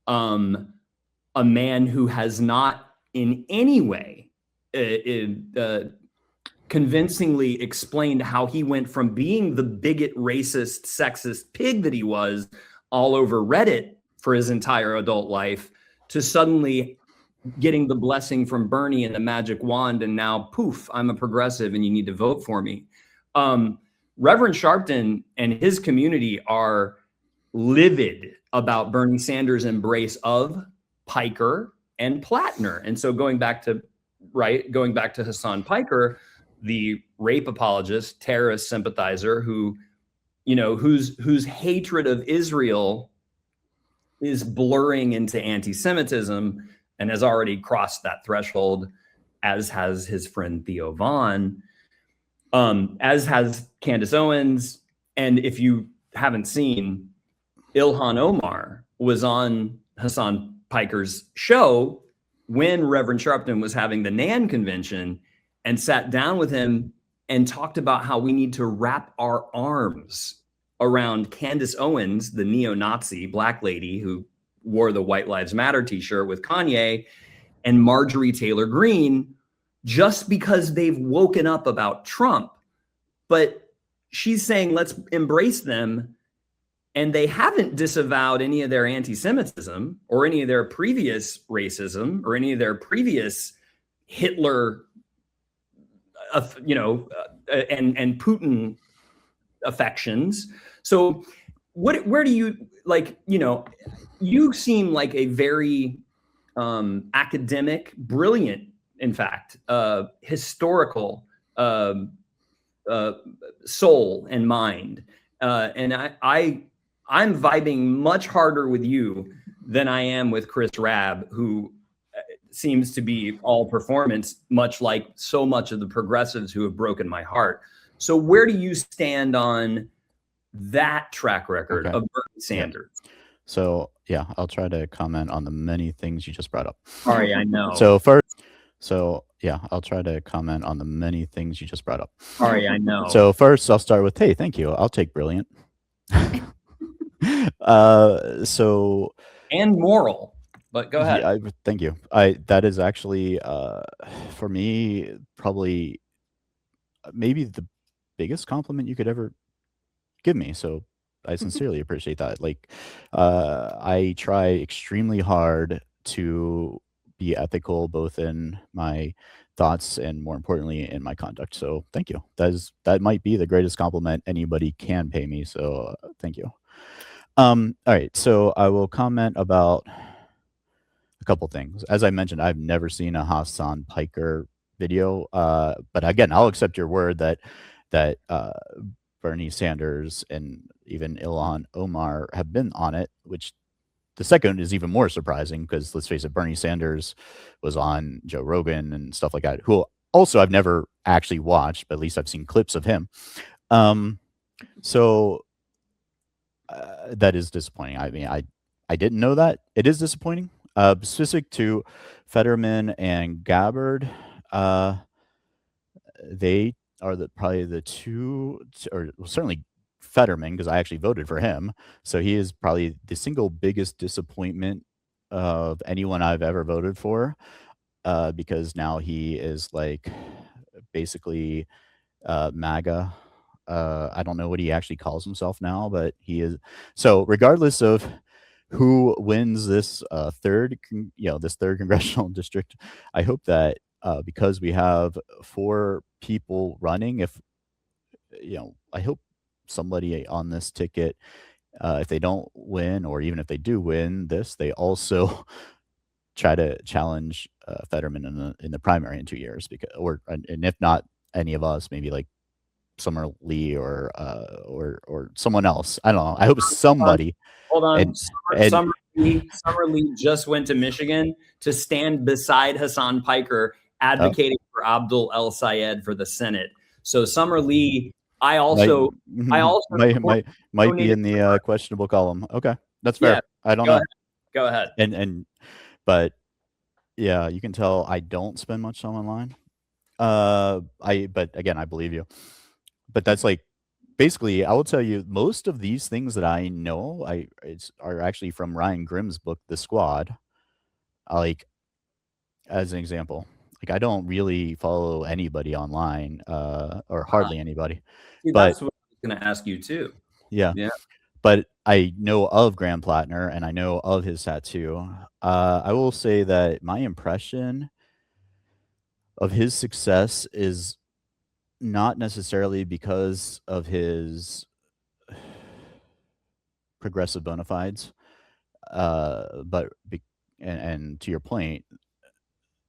S7: a man who has not in any way convincingly explained how he went from being the bigot, racist, sexist pig that he was all over Reddit for his entire adult life to suddenly getting the blessing from Bernie and the magic wand. And now, poof, I'm a progressive and you need to vote for me. Reverend Sharpton and his community are livid about Bernie Sanders' embrace of Piker and Plattner. And so going back to Hassan Piker, the rape apologist, terrorist sympathizer who, you know, whose hatred of Israel is blurring into anti-Semitism and has already crossed that threshold, as has his friend Theo Vaughn, as has Candace Owens. And if you haven't seen, Ilhan Omar was on Hassan Piker's show when Reverend Sharpton was having the NAN convention and sat down with him and talked about how we need to wrap our arms around Candace Owens, the neo-Nazi Black lady who wore the White Lives Matter t-shirt with Kanye, and Marjorie Taylor Greene, just because they've woken up about Trump. But she's saying, let's embrace them. And they haven't disavowed any of their anti-Semitism or any of their previous racism or any of their previous Hitler, and Putin affections. So where do you, like, you know, you seem like a very academic, brilliant, in fact, historical soul and mind. And I'm vibing much harder with you than I am with Chris Rabb, who seems to be all performance, much like so much of the progressives who have broken my heart. So where do you stand on that track record of Bernie Sanders?
S1: Yeah. So yeah, I'll try to comment on the many things you just brought up.
S7: Sorry, I know.
S1: I'll try to comment on the many things you just brought up.
S7: Sorry, I know.
S1: So first, I'll start with, hey, thank you. I'll take brilliant.
S7: And moral, but go ahead.
S1: Yeah, thank you. That is actually for me probably maybe the biggest compliment you could ever give me. So I sincerely appreciate that. Like, I try extremely hard to be ethical, both in my thoughts and, more importantly, in my conduct. So thank you. That might be the greatest compliment anybody can pay me. So thank you. All right. So I will comment about a couple things. As I mentioned, I've never seen a Hassan Piker video. But again, I'll accept your word that Bernie Sanders and even Ilhan Omar have been on it, which the second is even more surprising because let's face it, Bernie Sanders was on Joe Rogan and stuff like that, who also I've never actually watched, but at least I've seen clips of him. So that is disappointing. I mean, I didn't know that. It is disappointing. Specific to Fetterman and Gabbard, they are probably the two, or certainly Fetterman, because I actually voted for him. So he is probably the single biggest disappointment of anyone I've ever voted for, because now he is like basically MAGA. I don't know what he actually calls himself now, but he is. So regardless of who wins this third congressional district, I hope that because we have 4 people running, if I hope somebody on this ticket, if they don't win, or even if they do win this, they also try to challenge Fetterman in the primary in 2 years, and if not any of us, maybe like Summer Lee or someone else. I don't know. I hope somebody.
S7: Hold on.
S1: And
S7: Summer Lee just went to Michigan to stand beside Hassan Piker advocating for Abdul El Sayed for the Senate. So Summer Lee, I also
S1: might be in the questionable column. Okay, that's fair.
S7: Yeah,
S1: I don't know.
S7: Go ahead.
S1: But yeah, you can tell I don't spend much time online. But again, I believe you. But that's like, basically, I will tell you, most of these things that I know are actually from Ryan Grimm's book, The Squad. Like, as an example, like I don't really follow anybody online, or hardly anybody.
S7: See,
S1: but
S7: that's what I was going to ask you too.
S1: Yeah. But I know of Graham Plattner and I know of his tattoo. I will say that my impression of his success is not necessarily because of his progressive bona fides, but and to your point,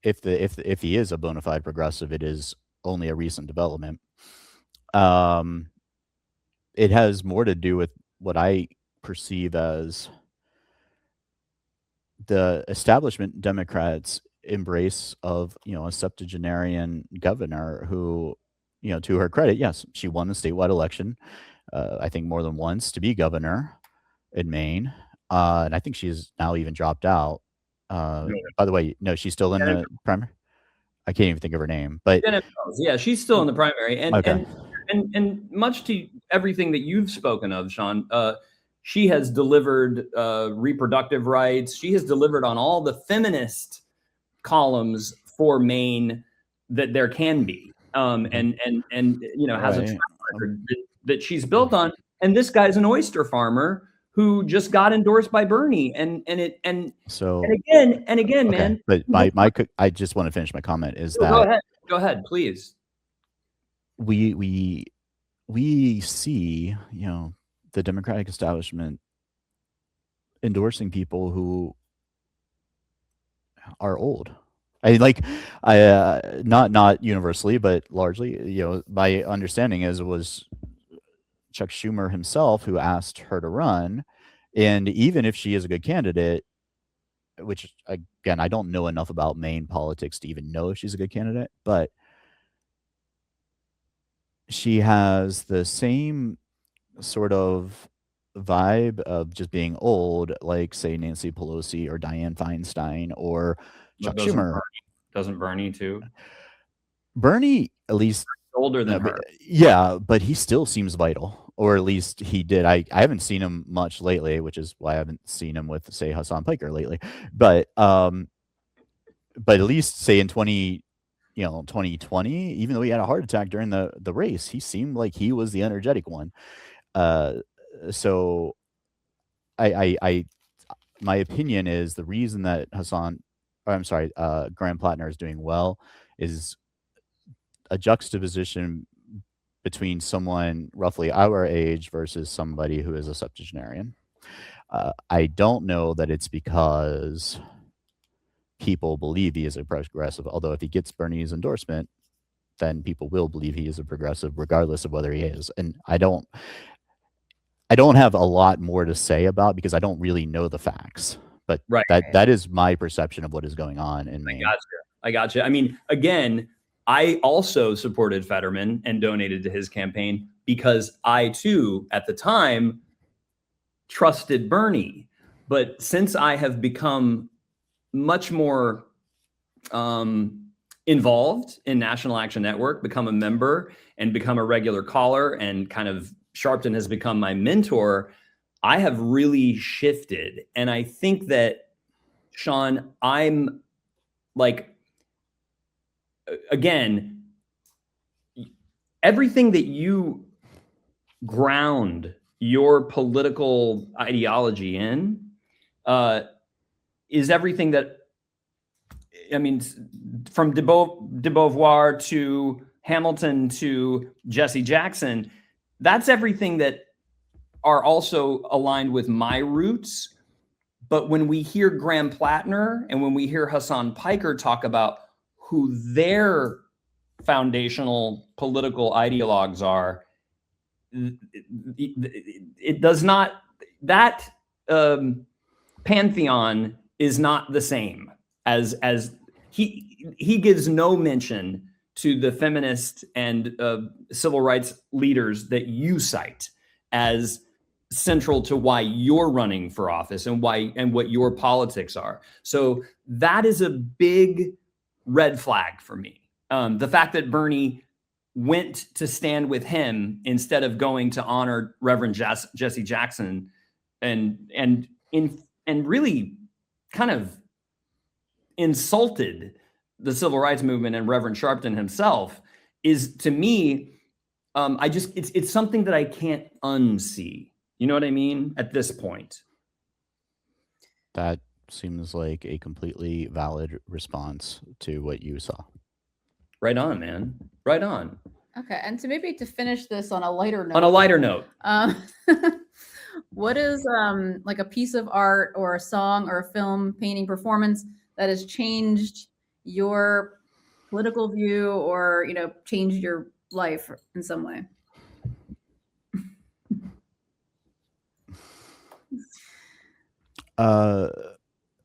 S1: if he is a bona fide progressive, it is only a recent development. It has more to do with what I perceive as the establishment Democrats' embrace of a septuagenarian governor who, to her credit, yes, she won the statewide election, I think more than once, to be governor in Maine, and I think she's now even dropped out. By the way, no, she's still in the primary. I can't even think of her name, but
S7: yeah, she's still in the primary, and
S1: okay.
S7: and much to everything that you've spoken of, Shaun, she has delivered reproductive rights. She has delivered on all the feminist columns for Maine that there can be, and has a track record that she's built on. And this guy's an oyster farmer who just got endorsed by Bernie, and again,
S1: okay.
S7: man.
S1: But I just want to finish my comment. Is that
S7: go ahead, please.
S1: We see, the Democratic establishment endorsing people who are old. Not universally, but largely. My understanding is it was Chuck Schumer himself who asked her to run, and even if she is a good candidate, which again I don't know enough about Maine politics to even know if she's a good candidate, but she has the same sort of vibe of just being old, like say Nancy Pelosi or Dianne Feinstein or Chuck Schumer.
S7: Doesn't Bernie too?
S1: Bernie, at least
S7: older than her.
S1: Yeah, but he still seems vital, or at least he did. I haven't seen him much lately, which is why I haven't seen him with, say, Hassan Piker lately. But at least say in 2020, even though he had a heart attack during the race, he seemed like he was the energetic one. So my opinion is the reason that Graham Plattner is doing well is a juxtaposition between someone roughly our age versus somebody who is a septuagenarian. I don't know that it's because people believe he is a progressive, although if he gets Bernie's endorsement, then people will believe he is a progressive regardless of whether he is. And I don't I don't have a lot more to say about because I don't really know the facts. But
S7: Right.
S1: that is my perception of what is going on in Maine.
S7: I gotcha. I mean, again, I also supported Fetterman and donated to his campaign because I too, at the time, trusted Bernie. But since I have become much more involved in National Action Network, become a member and become a regular caller, and kind of Sharpton has become my mentor, I have really shifted. And I think that, Shaun, I'm like, again, everything that you ground your political ideology in is everything that, I mean, from de Beauvoir to Hamilton to Jesse Jackson, that's everything that are also aligned with my roots. But when we hear Graham Plattner and when we hear Hassan Piker talk about who their foundational political ideologues are, it does not, that pantheon is not the same as he gives no mention to the feminist and civil rights leaders that you cite as central to why you're running for office and what your politics are. So that is a big red flag for me. The fact that Bernie went to stand with him instead of going to honor Reverend Jesse Jackson and really kind of insulted the civil rights movement and Reverend Sharpton himself is, to me, it's something that I can't unsee. You know what I mean? At this point.
S1: That seems like a completely valid response to what you saw.
S7: Right on, man. Right on.
S5: Okay, and to finish this on a lighter note.
S7: On a lighter note.
S5: What is like a piece of art or a song or a film, painting, performance that has changed your political view or, changed your life in some way?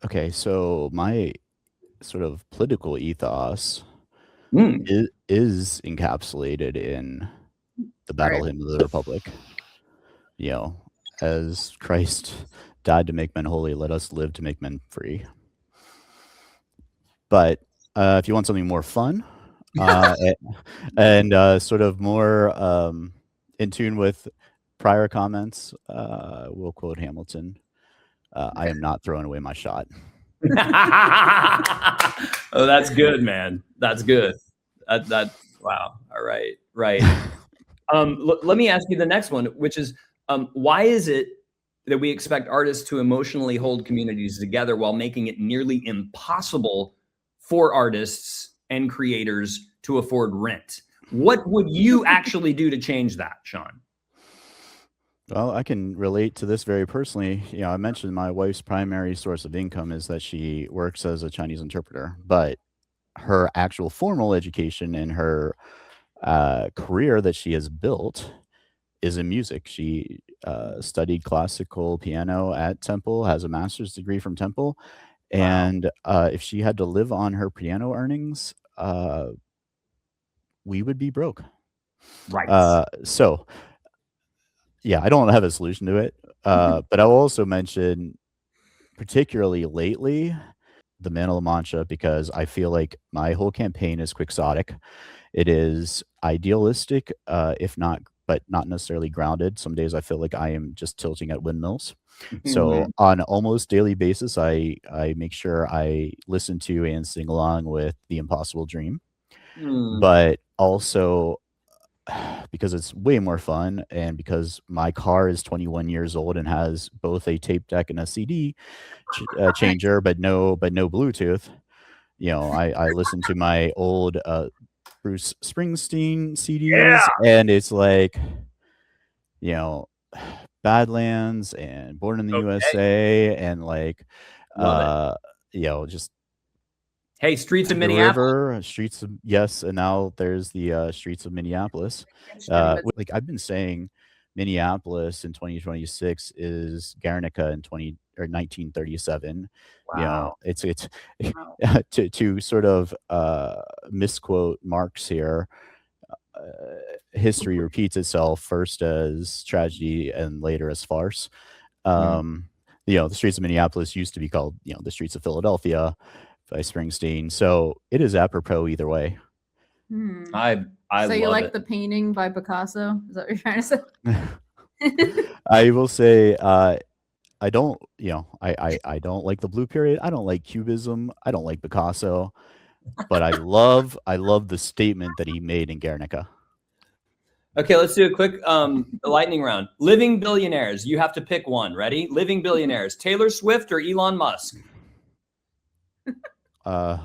S1: Okay, so my sort of political ethos is encapsulated in the battle hymn of the Republic. As Christ died to make men holy, let us live to make men free. But if you want something more fun and sort of more in tune with prior comments, we'll quote Hamilton. I am not throwing away my shot.
S7: Oh, that's good, man. That's good. That wow. All right. Right. Let me ask you the next one, which is, why is it that we expect artists to emotionally hold communities together while making it nearly impossible for artists and creators to afford rent? What would you actually do to change that, Shaun?
S1: Well, I can relate to this very personally. I mentioned my wife's primary source of income is that she works as a Chinese interpreter, but her actual formal education and her career that she has built is in music. She studied classical piano at Temple, has a master's degree from Temple, and if she had to live on her piano earnings, we would be broke.
S7: Right.
S1: So yeah, I don't have a solution to it. But I'll also mention, particularly lately, the Man of La Mancha, because I feel like my whole campaign is quixotic. It is idealistic, but not necessarily grounded. Some days I feel like I am just tilting at windmills. So on an almost daily basis, I make sure I listen to and sing along with The Impossible Dream. But also, because it's way more fun, and because my car is 21 years old and has both a tape deck and a CD changer, but no Bluetooth. I listen to my old Bruce Springsteen CDs, and it's like, Badlands and Born in the USA, and like, just
S7: hey, Streets of Minneapolis.
S1: River, Streets of, yes, and now there's the Streets of Minneapolis. Like I've been saying Minneapolis in 2026 is Guernica in 1937.
S7: Wow.
S1: You know, it's
S5: Wow.
S1: to sort of misquote Marx here. History repeats itself, first as tragedy and later as farce. You know, the streets of Minneapolis used to be called, you know, the streets of Philadelphia by Springsteen. So it is apropos either way.
S7: I
S5: So you
S7: love
S5: like
S7: it.
S5: the painting by Picasso? Is that what you're trying to say?
S1: I will say, I don't, you know, I don't like the Blue Period. I don't like Cubism. I don't like Picasso, but I love the statement that he made in Guernica.
S7: Okay, let's do a quick lightning round. Living billionaires. You have to pick one. Ready? Living billionaires. Taylor Swift or Elon Musk?
S1: I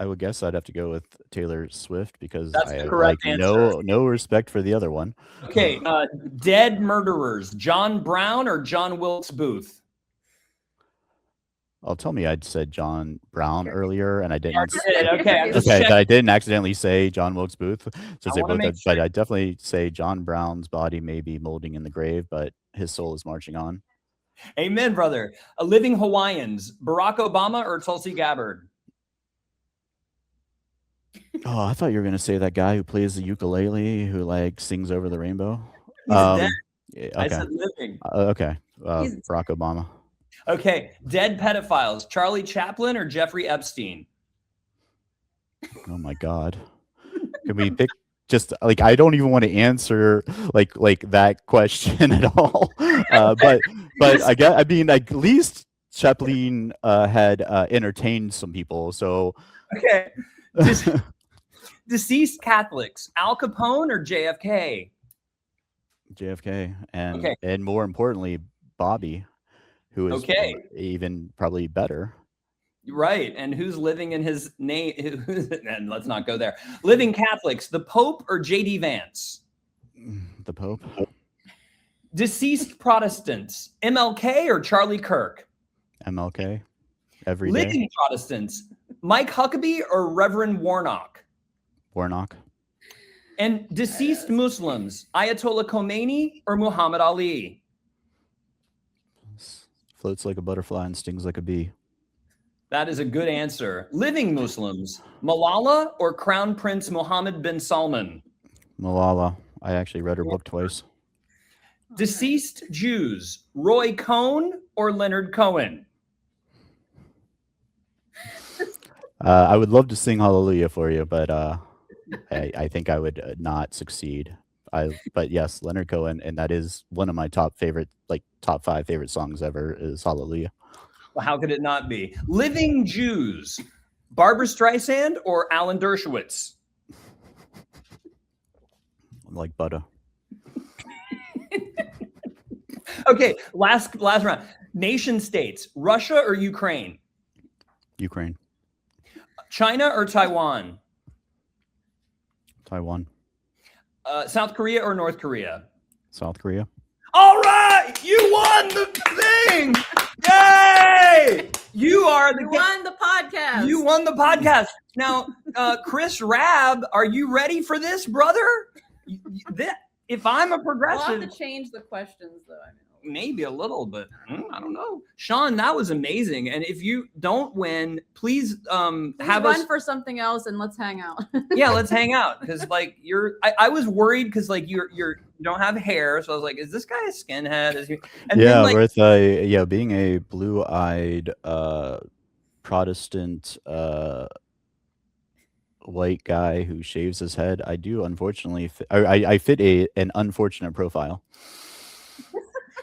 S1: would guess I'd have to go with Taylor Swift because
S7: That's
S1: I
S7: the
S1: have
S7: correct
S1: like
S7: answer.
S1: no respect for the other one.
S7: Okay, dead murderers. John Brown or John Wilkes Booth?
S1: Oh, tell me I'd said John Brown earlier and I didn't.
S7: Okay, I'm just
S1: Okay,
S7: checking.
S1: I didn't accidentally say John Wilkes Booth since they
S7: wanna
S1: both
S7: make
S1: had, but I definitely say John Brown's body may be molding in the grave, but his soul is marching on.
S7: Amen, brother. Living Hawaiians. Barack Obama or Tulsi Gabbard?
S1: Oh, I thought you were gonna say that guy who plays the ukulele who like sings over the rainbow.
S7: He's dead.
S1: Yeah,
S7: I
S1: okay.
S7: said living.
S1: Okay. Barack Obama.
S7: Okay, dead pedophiles. Charlie Chaplin or Jeffrey Epstein?
S1: Oh my God. Can we pick just like I don't even want to answer like that question at all. But I mean at least Chaplin had entertained some people. So
S7: Okay. Deceased Catholics. Al Capone or JFK?
S1: JFK and
S7: Okay.
S1: and more importantly Bobby, who is
S7: Okay.
S1: even probably better.
S7: Right. And who's living in his name? And let's not go there. Living Catholics, the Pope or J.D. Vance?
S1: The Pope.
S7: Deceased Protestants, MLK or Charlie Kirk?
S1: MLK. Every day.
S7: Living Protestants, Mike Huckabee or Reverend Warnock?
S1: Warnock.
S7: And deceased Muslims, Ayatollah Khomeini or Muhammad Ali?
S1: Floats like a butterfly and stings like a bee.
S7: That is a good answer. Living Muslims, Malala or Crown Prince Mohammed bin Salman?
S1: Malala. I actually read her book twice.
S7: Deceased Jews, Roy Cohn or Leonard Cohen?
S1: I would love to sing Hallelujah for you, but I think I would not succeed. But yes, Leonard Cohen, and that is one of my top 5 favorite songs ever is Hallelujah.
S7: Well, how could it not be? Living Jews, Barbara Streisand or Alan Dershowitz?
S1: Like butter.
S7: Okay, last round. Nation states, Russia or Ukraine?
S1: Ukraine.
S7: China or Taiwan?
S1: Taiwan.
S7: South Korea or North Korea?
S1: South Korea.
S7: All right, you won the thing. Yay! You won
S5: the podcast.
S7: You won the podcast. Now, Chris Rabb, are you ready for this, brother? If I'm a
S5: We'll
S7: progressive,
S5: have to change the questions, though. I mean,
S7: maybe a little, but I don't know. Shaun, that was amazing. And if you don't win, please have
S5: run
S7: us
S5: for something else and let's hang out.
S7: Yeah, let's hang out because like I was worried because like you don't have hair, so I was like, is this guy a skinhead? Is he? And
S1: yeah,
S7: then, like,
S1: being a blue-eyed Protestant white guy who shaves his head, I do unfortunately I fit an unfortunate profile.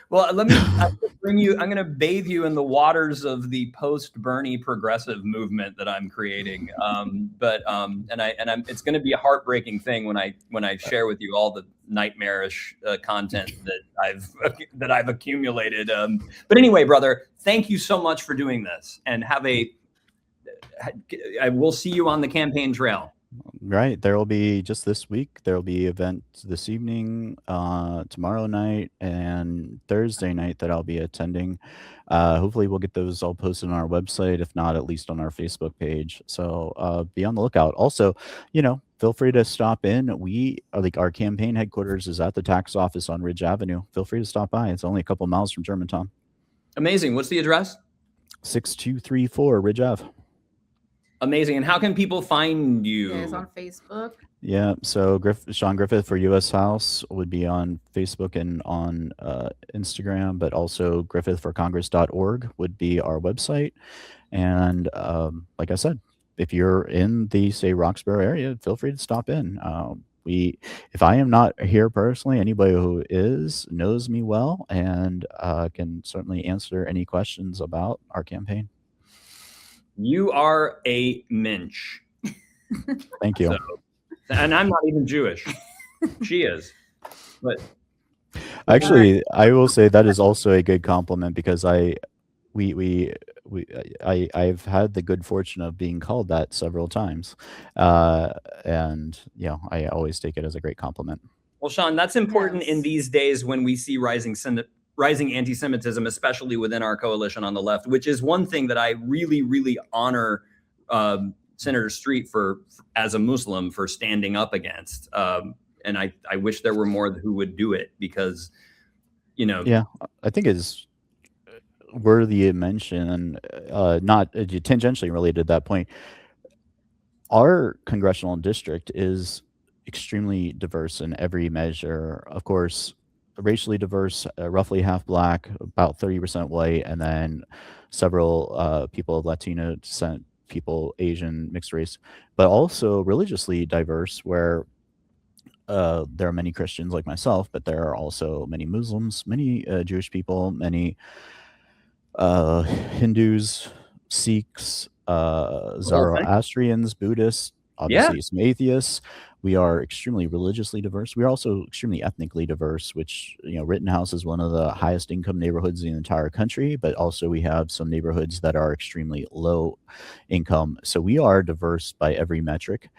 S7: Well, I'm going to bathe you in the waters of the post-Bernie progressive movement that I'm creating. It's going to be a heartbreaking thing when I share with you all the nightmarish content that I've accumulated. But anyway, brother, thank you so much for doing this, and I will see you on the campaign trail.
S1: Right. There will be just this week. There will be events this evening, tomorrow night, and Thursday night that I'll be attending. Hopefully we'll get those all posted on our website, if not at least on our Facebook page. So be on the lookout. Also, feel free to stop in. We are our campaign headquarters is at the tax office on Ridge Avenue. Feel free to stop by. It's only a couple miles from Germantown.
S7: Amazing. What's the address?
S1: 6234 Ridge Ave.
S7: Amazing. And how can people find you?
S5: Yeah, it's on Facebook.
S1: Yeah, so Sean Griffith for U.S. House would be on Facebook and on Instagram, but also griffithforcongress.org would be our website. And like I said, if you're in the, say, Roxborough area, feel free to stop in. If I am not here personally, anybody who is knows me well and can certainly answer any questions about our campaign.
S7: You are a mensch.
S1: Thank you.
S7: So, and I'm not even Jewish. She is. But
S1: actually, I will say that is also a good compliment because I've had the good fortune of being called that several times, and I always take it as a great compliment.
S7: Well, Shaun, that's important in these days when we see rising anti-Semitism, especially within our coalition on the left, which is one thing that I really, really honor Senator Street for, as a Muslim, for standing up against. And I wish there were more who would do it because,
S1: Yeah, I think it's worthy of mention and not tangentially related to that point. Our congressional district is extremely diverse in every measure. Of course, racially diverse, roughly half Black, about 30% white, and then several people of Latino descent, people Asian, mixed race, but also religiously diverse, where there are many Christians like myself, but there are also many Muslims, many Jewish people, many Hindus, Sikhs, Zoroastrians, Buddhists, obviously some atheists. We are extremely religiously diverse. We are also extremely ethnically diverse, which, Rittenhouse is one of the highest income neighborhoods in the entire country, but also we have some neighborhoods that are extremely low income. So we are diverse by every metric.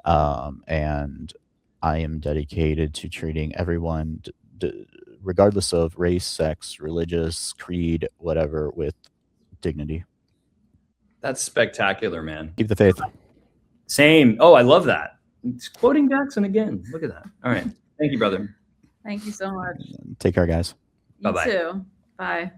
S1: And I am dedicated to treating everyone, regardless of race, sex, religious, creed, whatever, with dignity.
S7: That's spectacular, man.
S1: Keep the faith.
S7: Same. Oh, I love that. It's quoting Jackson again. Look at that. All right. Thank you, brother.
S5: Thank you so much.
S1: Take care, guys.
S5: You
S7: Bye-bye.
S5: too. Bye.